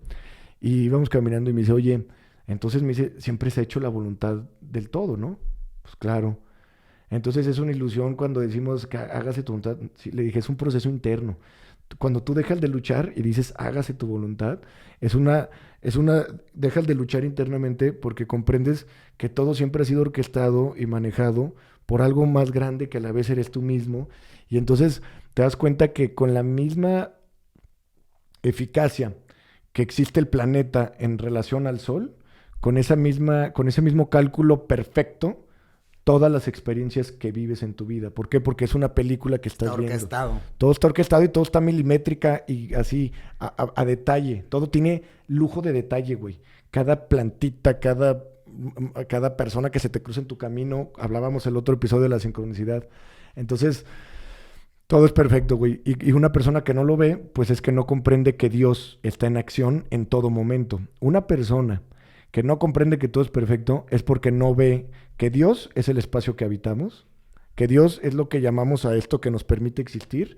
y íbamos caminando y me dice, oye, entonces me dice, siempre se ha hecho la voluntad del todo, ¿no? Pues claro. Entonces es una ilusión cuando decimos que hágase tu voluntad. Sí, le dije, es un proceso interno. Cuando tú dejas de luchar y dices hágase tu voluntad, dejas de luchar internamente porque comprendes que todo siempre ha sido orquestado y manejado por algo más grande que a la vez eres tú mismo. Y entonces te das cuenta que con la misma eficacia que existe el planeta en relación al Sol, con ese mismo cálculo perfecto todas las experiencias que vives en tu vida. ¿Por qué? Porque es una película que estás viendo.
Orquestado.
Todo está orquestado y todo está milimétrica y así a detalle. Todo tiene lujo de detalle, güey. Cada plantita, cada persona que se te cruza en tu camino. Hablábamos el otro episodio de la sincronicidad. Entonces, todo es perfecto, güey. Y una persona que no lo ve, pues es que no comprende que Dios está en acción en todo momento. Una persona que no comprende que todo es perfecto es porque no ve que Dios es el espacio que habitamos, que Dios es lo que llamamos a esto que nos permite existir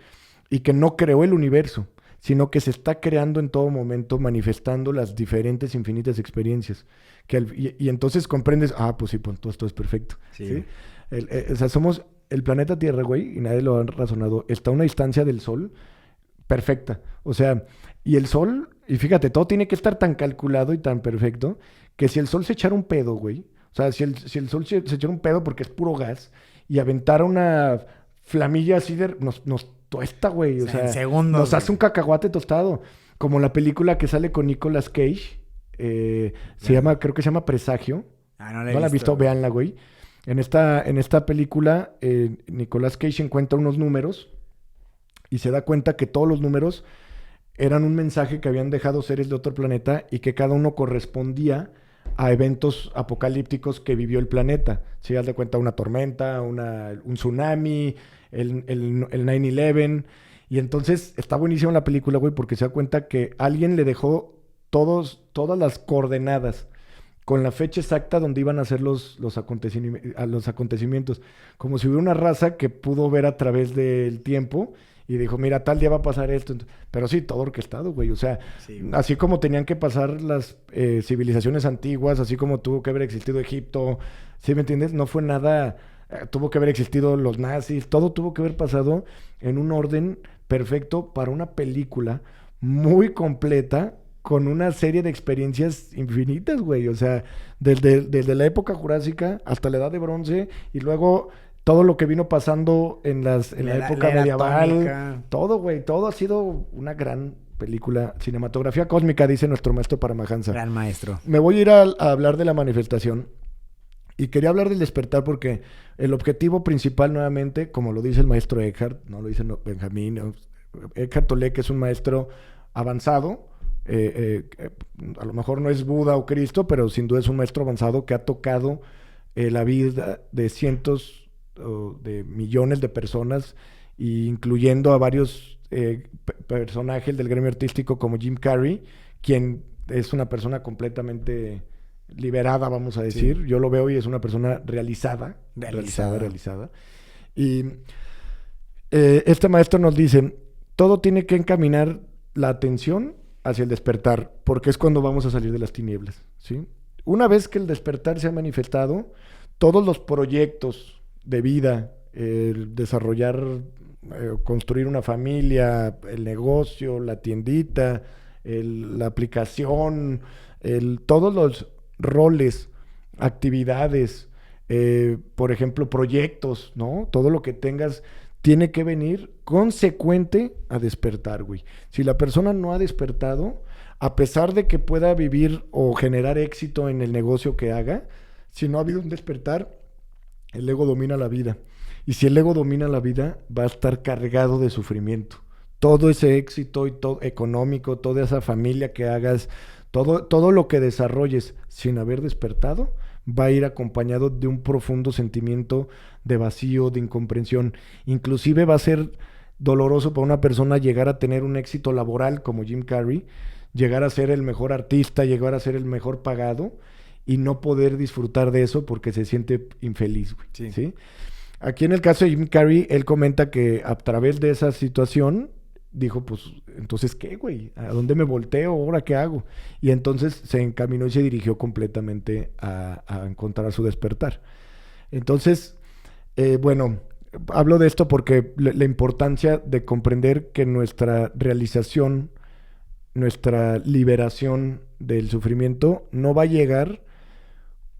y que no creó el universo, sino que se está creando en todo momento, manifestando las diferentes infinitas experiencias. Y entonces comprendes, pues sí, pues todo esto es perfecto.
Sí.
¿Sí? O sea, somos el planeta Tierra, güey, y nadie lo ha razonado, está a una distancia del Sol perfecta. O sea, y el Sol, y fíjate, todo tiene que estar tan calculado y tan perfecto que si el Sol se echara un pedo, güey, o sea, si el Sol se echara un pedo porque es puro gas y aventara una flamilla así nos tuesta, güey. O sea,
en segundos,
nos hace
güey.
un cacahuate tostado. Como la película que sale con Nicolas Cage. Creo que se llama Presagio.
No
¿No la has visto?
güey.
Véanla, güey. En esta película, Nicolas Cage encuentra unos números y se da cuenta que todos los números eran un mensaje que habían dejado seres de otro planeta y que cada uno correspondía a eventos apocalípticos que vivió el planeta. Si das de cuenta, una tormenta, un tsunami, el 9/11. Y entonces está buenísima la película, güey, porque se da cuenta que alguien le dejó todas las coordenadas con la fecha exacta donde iban a ser los acontecimientos. Como si hubiera una raza que pudo ver a través del tiempo y dijo, mira, tal día va a pasar esto. Pero sí, todo orquestado, güey. O sea,
Sí, güey.
así como tenían que pasar las civilizaciones antiguas, así como tuvo que haber existido Egipto, ¿sí me entiendes? No fue nada, tuvo que haber existido los nazis, todo tuvo que haber pasado en un orden perfecto para una película muy completa con una serie de experiencias infinitas, güey. O sea, desde la época jurásica hasta la edad de bronce y luego todo lo que vino pasando en la época
era
medieval.
atómica.
Todo, güey. Todo ha sido una gran película. Cinematografía cósmica, dice nuestro maestro Paramahansa.
Gran maestro.
Me voy a ir a hablar de la manifestación. Y quería hablar del despertar porque el objetivo principal, nuevamente, como lo dice el maestro Eckhart, no lo dice Benjamín, Eckhart Tolle, que es un maestro avanzado, a lo mejor no es Buda o Cristo, pero sin duda es un maestro avanzado que ha tocado la vida de cientos de millones de personas, incluyendo a varios personajes del gremio artístico como Jim Carrey, quien es una persona completamente liberada, vamos a decir. Sí. Yo lo veo y es una persona realizada. Y este maestro nos dice, todo tiene que encaminar la atención hacia el despertar, porque es cuando vamos a salir de las tinieblas, ¿sí? Una vez que el despertar se ha manifestado, todos los proyectos de vida, el desarrollar, construir una familia, el negocio, la tiendita, la aplicación, todos los roles, actividades, por ejemplo, proyectos, ¿no? Todo lo que tengas tiene que venir consecuente a despertar, güey. Si la persona no ha despertado, a pesar de que pueda vivir o generar éxito en el negocio que haga, si no ha habido un despertar, el ego domina la vida. Y si el ego domina la vida, va a estar cargado de sufrimiento. Todo ese éxito y todo económico, toda esa familia que hagas, todo lo que desarrolles sin haber despertado, va a ir acompañado de un profundo sentimiento de vacío, de incomprensión. Inclusive va a ser doloroso para una persona llegar a tener un éxito laboral como Jim Carrey, llegar a ser el mejor artista, llegar a ser el mejor pagado y no poder disfrutar de eso porque se siente infeliz, güey. Sí. ¿Sí? Aquí en el caso de Jim Carrey, él comenta que a través de esa situación dijo, pues, entonces, ¿qué, güey? ¿A dónde me volteo? ¿Ahora qué hago? Y entonces se encaminó y se dirigió completamente a encontrar su despertar. Entonces, bueno, hablo de esto porque la importancia de comprender que nuestra realización, nuestra liberación del sufrimiento no va a llegar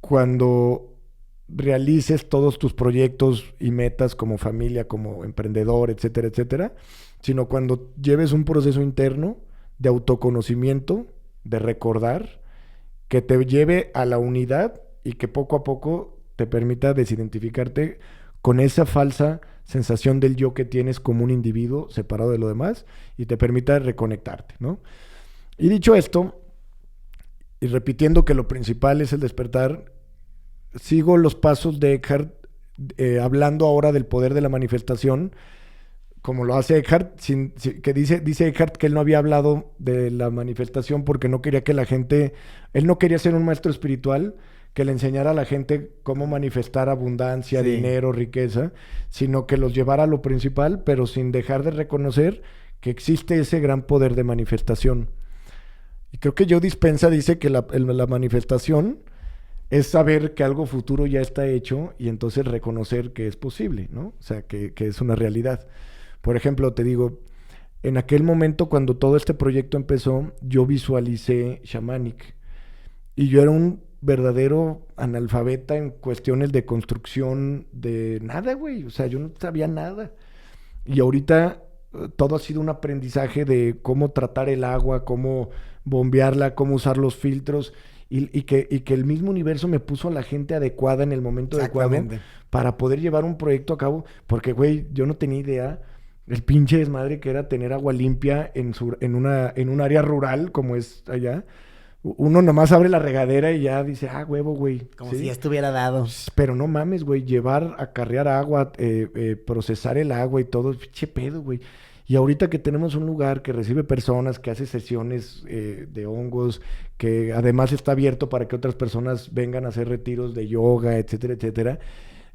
cuando realices todos tus proyectos y metas como familia, como emprendedor, etcétera, etcétera, sino cuando lleves un proceso interno de autoconocimiento, de recordar que te lleve a la unidad y que poco a poco te permita desidentificarte con esa falsa sensación del yo que tienes como un individuo separado de lo demás y te permita reconectarte, ¿no? Y dicho esto, y repitiendo que lo principal es el despertar, sigo los pasos de Eckhart, hablando ahora del poder de la manifestación, como lo hace Eckhart, que dice Eckhart que él no había hablado de la manifestación porque no quería que la gente, él no quería ser un maestro espiritual que le enseñara a la gente cómo manifestar abundancia,
Sí.
dinero, riqueza, sino que los llevara a lo principal, pero sin dejar de reconocer que existe ese gran poder de manifestación. Y creo que Joe Dispenza dice que la manifestación es saber que algo futuro ya está hecho y entonces reconocer que es posible, ¿no? O sea, que es una realidad. Por ejemplo, te digo, en aquel momento cuando todo este proyecto empezó, yo visualicé Shamanic y yo era un verdadero analfabeta en cuestiones de construcción de nada, güey. O sea, yo no sabía nada. Y ahorita todo ha sido un aprendizaje de cómo tratar el agua, cómo bombearla, cómo usar los filtros y que el mismo universo me puso a la gente adecuada en el momento adecuado para poder llevar un proyecto a cabo. Porque, güey, yo no tenía idea el pinche desmadre que era tener agua limpia en un área rural como es allá. Uno nomás abre la regadera y ya dice, huevo, güey.
Como
¿sí?
si ya estuviera dado.
Pero no mames, güey, acarrear agua, procesar el agua y todo, pinche pedo, güey. Y ahorita que tenemos un lugar que recibe personas, que hace sesiones de hongos, que además está abierto para que otras personas vengan a hacer retiros de yoga, etcétera, etcétera.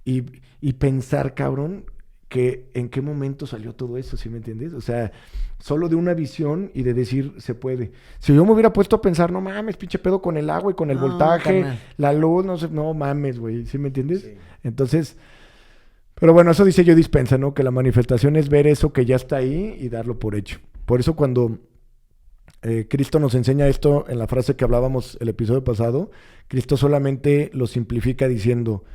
Y pensar, cabrón, que en qué momento salió todo eso, ¿sí me entiendes? O sea, solo de una visión y de decir, se puede. Si yo me hubiera puesto a pensar, no mames, pinche pedo con el agua y con el voltaje,
carnal.
la luz, no sé, no mames, güey, ¿sí me entiendes?
Sí.
Entonces, pero bueno, eso dice Joe Dispenza, ¿no? Que la manifestación es ver eso que ya está ahí y darlo por hecho. Por eso cuando Cristo nos enseña esto en la frase que hablábamos el episodio pasado, Cristo solamente lo simplifica diciendo,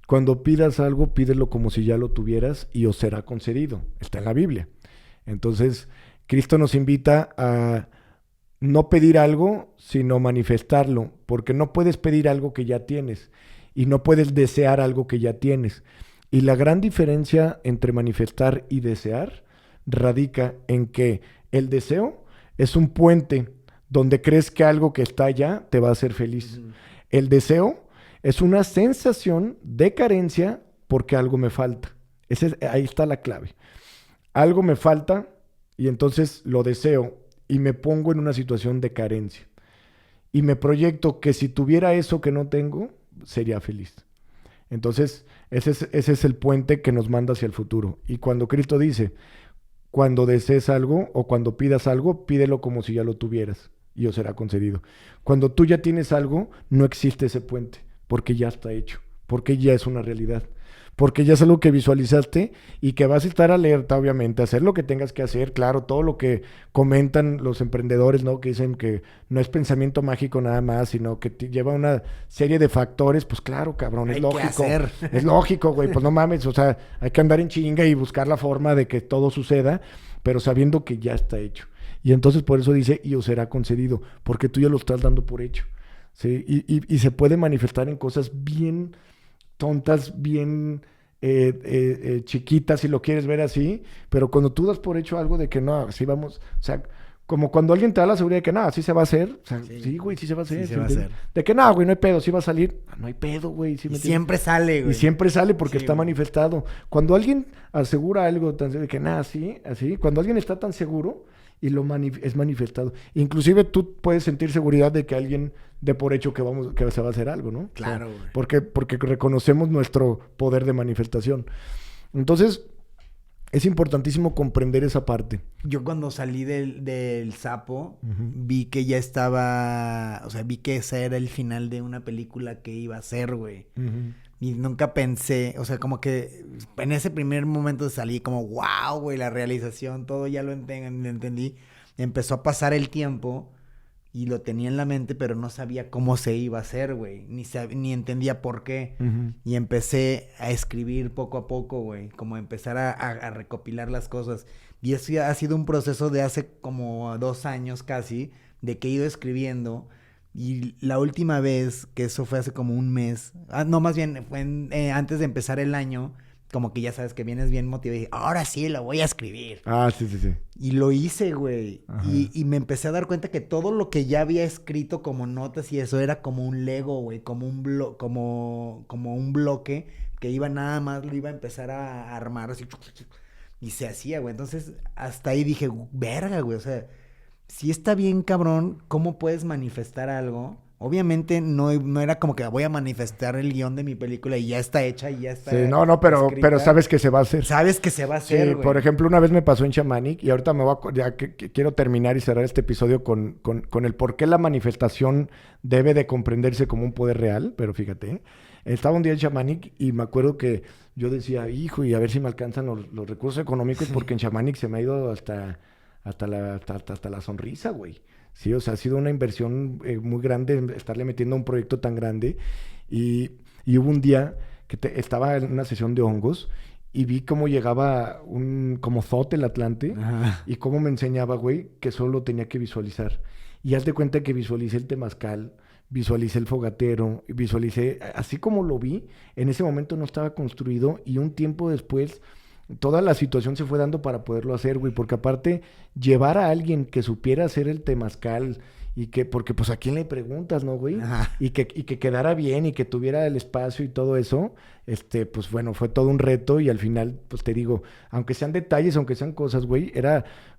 cuando pidas algo, pídelo como si ya lo tuvieras y os será concedido. Está en la Biblia. Entonces, Cristo nos invita a no pedir algo, sino manifestarlo, porque no puedes pedir algo que ya tienes y no puedes desear algo que ya tienes. Y la gran diferencia entre manifestar y desear radica en que el deseo es un puente donde crees que algo que está allá te va a hacer feliz. El deseo es una sensación de carencia porque algo me falta. Ahí está la clave. Algo me falta y entonces lo deseo y me pongo en una situación de carencia. Y me proyecto que si tuviera eso que no tengo, sería feliz. Entonces, ese es el puente que nos manda hacia el futuro. Y cuando Cristo dice, cuando desees algo o cuando pidas algo, pídelo como si ya lo tuvieras y os será concedido. Cuando tú ya tienes algo, no existe ese puente. Porque ya está hecho, porque ya es una realidad, porque ya es algo que visualizaste y que vas a estar alerta, obviamente, hacer lo que tengas que hacer, claro, todo lo que comentan los emprendedores, ¿no? Que dicen que no es pensamiento mágico nada más, sino que lleva una serie de factores, pues claro, cabrón, es lógico.
Hacer.
Es lógico, güey, pues no mames, o sea, hay que andar en chinga y buscar la forma de que todo suceda, pero sabiendo que ya está hecho. Y entonces por eso dice, y os será concedido, porque tú ya lo estás dando por hecho. ¿Sí? Y se puede manifestar en cosas bien tontas, bien chiquitas, si lo quieres ver así, pero cuando tú das por hecho algo de que no, así vamos, o sea, como cuando alguien te da la seguridad de que no, así se va a hacer, o sea, sí, güey, sí se va a hacer.
Sí se va a hacer.
De que no, güey, no hay pedo, sí va a salir, no hay pedo, güey. ¿Sí
y siempre sale, güey.
Y siempre sale porque
sí,
está
güey.
manifestado. Cuando alguien asegura algo de que nada, así, cuando alguien está tan seguro y es manifestado. Inclusive tú puedes sentir seguridad de que alguien dé por hecho que se va a hacer algo, ¿no?
Claro,
o sea,
güey.
porque reconocemos nuestro poder de manifestación. Entonces, es importantísimo comprender esa parte.
Yo cuando salí del sapo, vi que ya estaba, o sea, vi que ese era el final de una película que iba a ser, güey. Y nunca pensé, o sea, como que en ese primer momento salí como, wow, güey, la realización, todo ya lo entendí. Empezó a pasar el tiempo y lo tenía en la mente, pero no sabía cómo se iba a hacer, güey. Ni entendía por qué. Y empecé a escribir poco a poco, güey. Como empezar a recopilar las cosas. Y eso ya ha sido un proceso de hace como 2 años casi, de que he ido escribiendo. Y la última vez, que eso fue hace como un mes, no, más bien fue antes de empezar el año, como que ya sabes que vienes bien motivado y dije, ahora sí lo voy a escribir.
Ah, sí, sí, sí.
Y lo hice, güey.
Ajá.
Y me empecé a dar cuenta que todo lo que ya había escrito como notas y eso era como un Lego, güey, como un bloque que iba nada más, lo iba a empezar a armar así. Y se hacía, güey. Entonces, hasta ahí dije, verga, güey, o sea, si está bien cabrón, ¿cómo puedes manifestar algo? Obviamente no era como que voy a manifestar el guión de mi película y ya está hecha y ya está
Sí, no, pero
escrita.
sabes que se va a hacer.
Sabes que se va a
Sí,
hacer, güey.
por ejemplo, una vez me pasó en Shamanic y ahorita me voy a, ya que quiero terminar y cerrar este episodio con el por qué la manifestación debe de comprenderse como un poder real, pero fíjate, estaba un día en Shamanic y me acuerdo que yo decía, hijo, y a ver si me alcanzan los recursos económicos porque en Shamanic se me ha ido hasta la sonrisa, güey. Sí, o sea, ha sido una inversión muy grande estarle metiendo a un proyecto tan grande y hubo un día que estaba en una sesión de hongos y vi cómo llegaba como Thoth el Atlante.
Ajá.
Y cómo me enseñaba, güey, que solo tenía que visualizar. Y haz de cuenta que visualicé el temazcal, visualicé el fogatero, visualicé, así como lo vi, en ese momento no estaba construido y un tiempo después toda la situación se fue dando para poderlo hacer, güey, porque aparte llevar a alguien que supiera hacer el temazcal y que, porque pues a quién le preguntas, ¿no, güey?
Ajá.
Y que quedara bien y que tuviera el espacio y todo eso, pues bueno, fue todo un reto y al final, pues te digo, aunque sean detalles, aunque sean cosas, güey,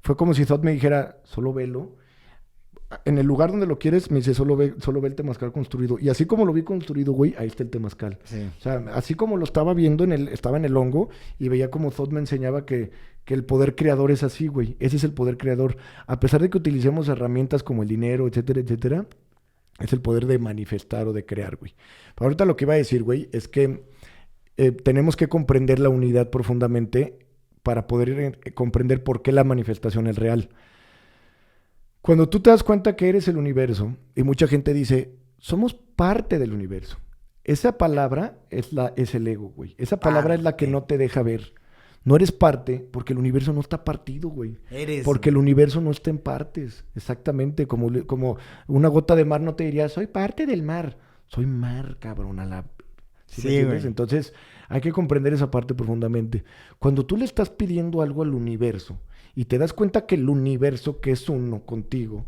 fue como si Thoth me dijera, solo velo. En el lugar donde lo quieres, me dice, solo ve el temazcal construido. Y así como lo vi construido, güey, ahí está el temazcal.
Sí.
O sea, así como lo estaba viendo, estaba en el hongo y veía como Thoth me enseñaba que el poder creador es así, güey. Ese es el poder creador. A pesar de que utilicemos herramientas como el dinero, etcétera, etcétera, es el poder de manifestar o de crear, güey. Pero ahorita lo que iba a decir, güey, es que tenemos que comprender la unidad profundamente para poder comprender por qué la manifestación es real. Cuando tú te das cuenta que eres el universo, y mucha gente dice, somos parte del universo. Esa palabra es el ego, güey. Esa palabra es la que no te deja ver. No eres parte porque el universo no está partido, güey. Porque el universo no está en partes. Exactamente. Como una gota de mar no te diría, soy parte del mar. Soy mar, cabrón.
Sí, güey.
Entonces, hay que comprender esa parte profundamente. Cuando tú le estás pidiendo algo al universo y te das cuenta que el universo, que es uno contigo,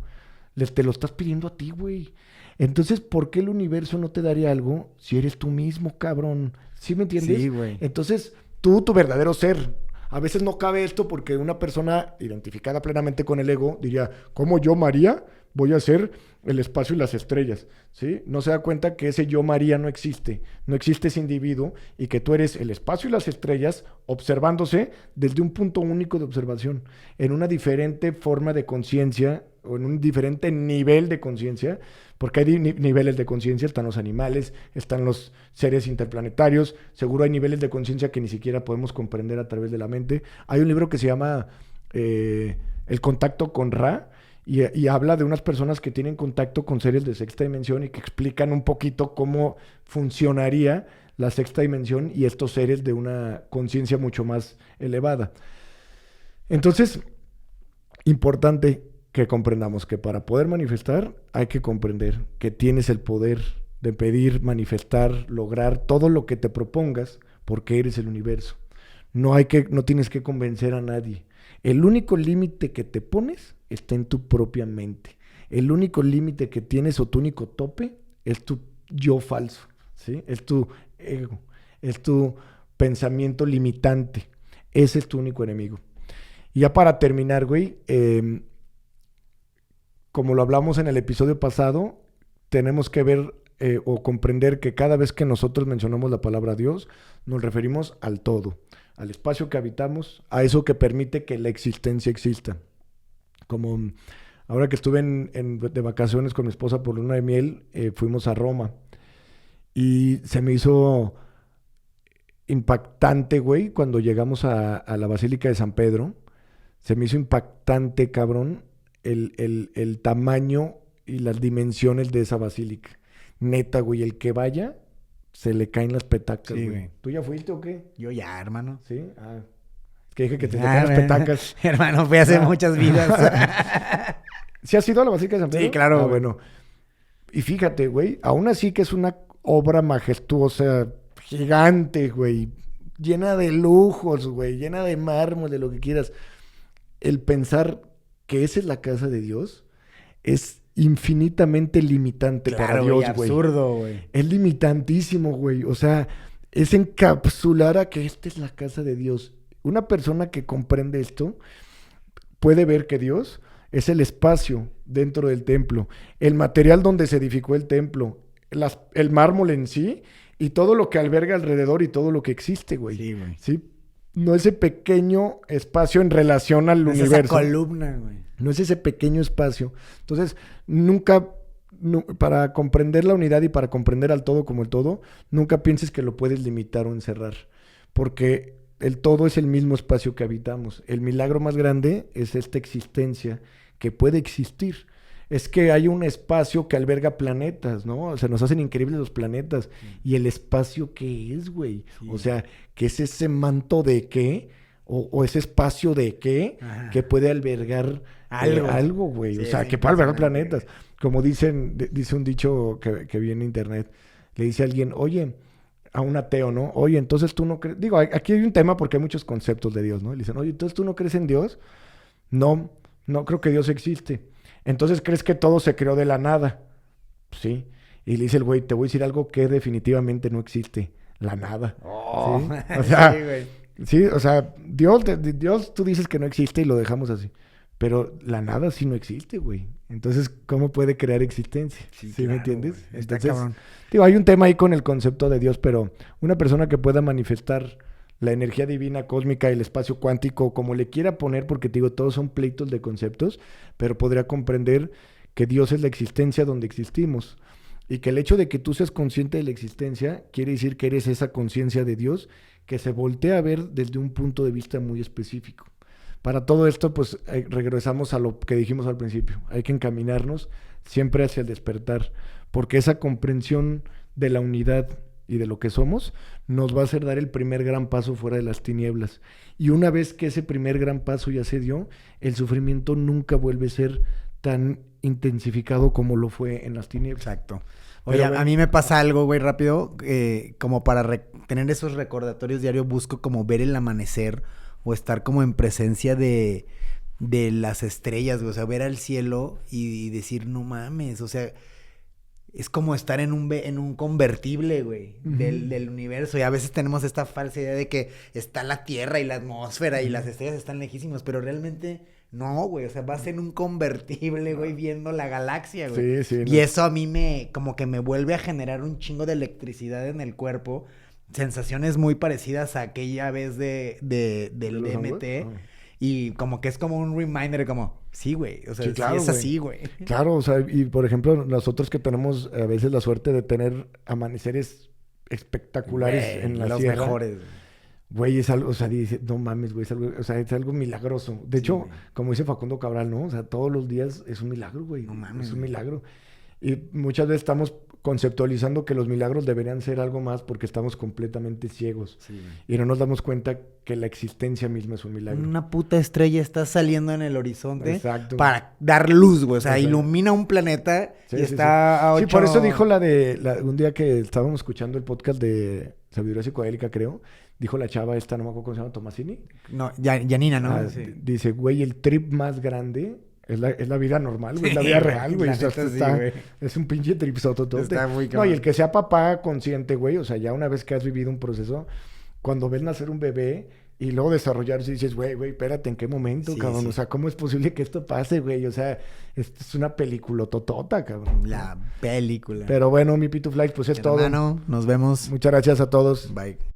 te lo estás pidiendo a ti, güey. Entonces, ¿por qué el universo no te daría algo si eres tú mismo, cabrón? ¿Sí me entiendes?
Sí, güey.
Entonces, tú, tu verdadero ser. A veces no cabe esto porque una persona identificada plenamente con el ego diría, ¿cómo yo, María, voy a ser el espacio y las estrellas? ¿Sí? No se da cuenta que ese yo, María, no existe. No existe ese individuo y que tú eres el espacio y las estrellas observándose desde un punto único de observación, en una diferente forma de conciencia o en un diferente nivel de conciencia, porque hay niveles de conciencia, están los animales, están los seres interplanetarios, seguro hay niveles de conciencia que ni siquiera podemos comprender a través de la mente. Hay un libro que se llama El contacto con Ra, y habla de unas personas que tienen contacto con seres de sexta dimensión y que explican un poquito cómo funcionaría la sexta dimensión y estos seres de una conciencia mucho más elevada. Entonces, importante que comprendamos que para poder manifestar hay que comprender que tienes el poder de pedir, manifestar, lograr todo lo que te propongas porque eres el universo. No tienes que convencer a nadie. El único límite que te pones está en tu propia mente. El único límite que tienes o tu único tope es tu yo falso, ¿sí? Es tu ego, es tu pensamiento limitante. Ese es tu único enemigo. Y ya para terminar, güey, como lo hablamos en el episodio pasado, tenemos que ver o comprender que cada vez que nosotros mencionamos la palabra Dios, nos referimos al todo, al espacio que habitamos, a eso que permite que la existencia exista. Como ahora que estuve de vacaciones con mi esposa por luna de miel, fuimos a Roma y se me hizo impactante, güey, cuando llegamos a la Basílica de San Pedro. Se me hizo impactante, cabrón, el tamaño y las dimensiones de esa basílica. Neta, güey, el que vaya, se le caen las petacas,
Sí,
güey.
güey.
¿Tú ya fuiste o qué?
Yo ya, hermano.
Sí. Es que dije que te caen las petacas.
Hermano, fui hace muchas vidas.
¿Sí has ido a la Basílica de San Pedro?
Sí, claro, güey.
Bueno. Y fíjate, güey, aún así que es una obra majestuosa, gigante, güey, llena de lujos, güey, llena de mármol, de lo que quieras. El pensar que esa es la casa de Dios es infinitamente limitante para
Claro,
Dios,
güey,
güey.
absurdo, güey.
Es limitantísimo, güey. O sea, es encapsular a que esta es la casa de Dios. Una persona que comprende esto puede ver que Dios es el espacio dentro del templo, el material donde se edificó el templo, el mármol en sí y todo lo que alberga alrededor y todo lo que existe, güey.
Sí, güey.
¿Sí? No ese pequeño espacio en relación al
No es
universo.
esa columna, güey.
No es ese pequeño espacio. Entonces, para comprender la unidad y para comprender al todo como el todo, nunca pienses que lo puedes limitar o encerrar. Porque el todo es el mismo espacio que habitamos. El milagro más grande es esta existencia que puede existir. Es que hay un espacio que alberga planetas, ¿no? O sea, nos hacen increíbles los planetas. Y el espacio que es, güey.
Sí.
O sea, que es ese manto de qué, o ese espacio de qué,
Ajá.
que puede albergar algo, güey.
Sí,
o sea,
es
que puede albergar
impresionante,
planetas. Como dice un dicho que vi en internet. Le dice a alguien, oye, a un ateo, ¿no? Oye, entonces tú no crees... Digo, aquí hay un tema porque hay muchos conceptos de Dios, ¿no? Le dicen, oye, entonces tú no crees en Dios. No, no creo que Dios existe. Entonces, ¿crees que todo se creó de la nada? Sí. Y le dice el güey, te voy a decir algo que definitivamente no existe. La nada.
Oh,
¿Sí? O sea,
sí, güey.
sí, o sea, Dios tú dices que no existe y lo dejamos así. Pero la nada sí no existe, güey. Entonces, ¿cómo puede crear existencia?
Sí,
¿Sí me
claro,
entiendes?
güey. Está
Entonces,
cabrón.
digo, hay un tema ahí con el concepto de Dios, pero una persona que pueda manifestar la energía divina cósmica, el espacio cuántico, como le quiera poner, porque te digo, todos son pleitos de conceptos, pero podría comprender que Dios es la existencia donde existimos. Y que el hecho de que tú seas consciente de la existencia quiere decir que eres esa conciencia de Dios que se voltea a ver desde un punto de vista muy específico. Para todo esto, pues regresamos a lo que dijimos al principio. Hay que encaminarnos siempre hacia el despertar, porque esa comprensión de la unidad y de lo que somos nos va a hacer dar el primer gran paso fuera de las tinieblas. Y una vez que ese primer gran paso ya se dio, el sufrimiento nunca vuelve a ser tan intensificado como lo fue en las tinieblas.
Exacto. Oye,
Pero, güey,
a mí me pasa algo, güey, rápido, como para tener esos recordatorios diarios, busco como ver el amanecer o estar como en presencia de las estrellas, güey, o sea, ver al cielo y decir, no mames, o sea, es como estar en un convertible, güey,
Ujú.
del universo. Y a veces tenemos esta falsa idea de que está la Tierra y la atmósfera y las estrellas están lejísimas, pero realmente no, güey. O sea, vas en un convertible, güey, viendo la galaxia, güey.
Sí, sí.
Y eso a mí como que me vuelve a generar un chingo de electricidad en el cuerpo. Sensaciones muy parecidas a aquella vez del
los
DMT.
hongos?
Y como que es como un reminder, como, sí, güey. O sea,
Sí,
sí,
claro,
es
güey.
así, güey.
Claro, o sea, y por ejemplo, nosotros que tenemos a veces la suerte de tener amaneceres espectaculares
Güey,
en la
los
sierra.
mejores, güey.
Güey, es algo, o sea, dice, no mames, güey, es algo, o sea, es algo milagroso. De
Sí,
hecho,
güey.
como dice Facundo Cabral, ¿no? O sea, todos los días es un milagro, güey.
No mames,
Es un
güey.
milagro. Y muchas veces estamos conceptualizando que los milagros deberían ser algo más porque estamos completamente ciegos.
Sí, güey.
Y no nos damos cuenta que la existencia misma es un milagro.
Una puta estrella está saliendo en el horizonte
Exacto.
para dar luz, güey. O sea,
Exacto.
ilumina un planeta
Sí,
y
sí,
está a
Sí,
8...
por eso dijo un día que estábamos escuchando el podcast de Sabiduría Psicodélica, creo, dijo la chava esta, no me acuerdo cómo se llama, Tomasini.
No, Janina, ¿no?
Ah,
Sí.
Dice, güey, el trip más grande es la vida normal, güey,
Sí,
es la vida
güey,
real, güey.
la
O sea,
neta sí, güey.
es un pinche trip sototote.
Está muy
No,
cabrón.
y el que sea papá consciente, güey, o sea, ya una vez que has vivido un proceso, cuando ves nacer un bebé y luego desarrollarse, dices, güey, espérate, ¿en qué momento,
Sí,
cabrón?
sí.
O sea, ¿cómo es posible que esto pase, güey? O sea, esto es una película totota, cabrón.
La película.
Pero bueno, mi Pitufly, pues es todo.
Hermano, nos vemos.
Muchas gracias a todos.
Bye.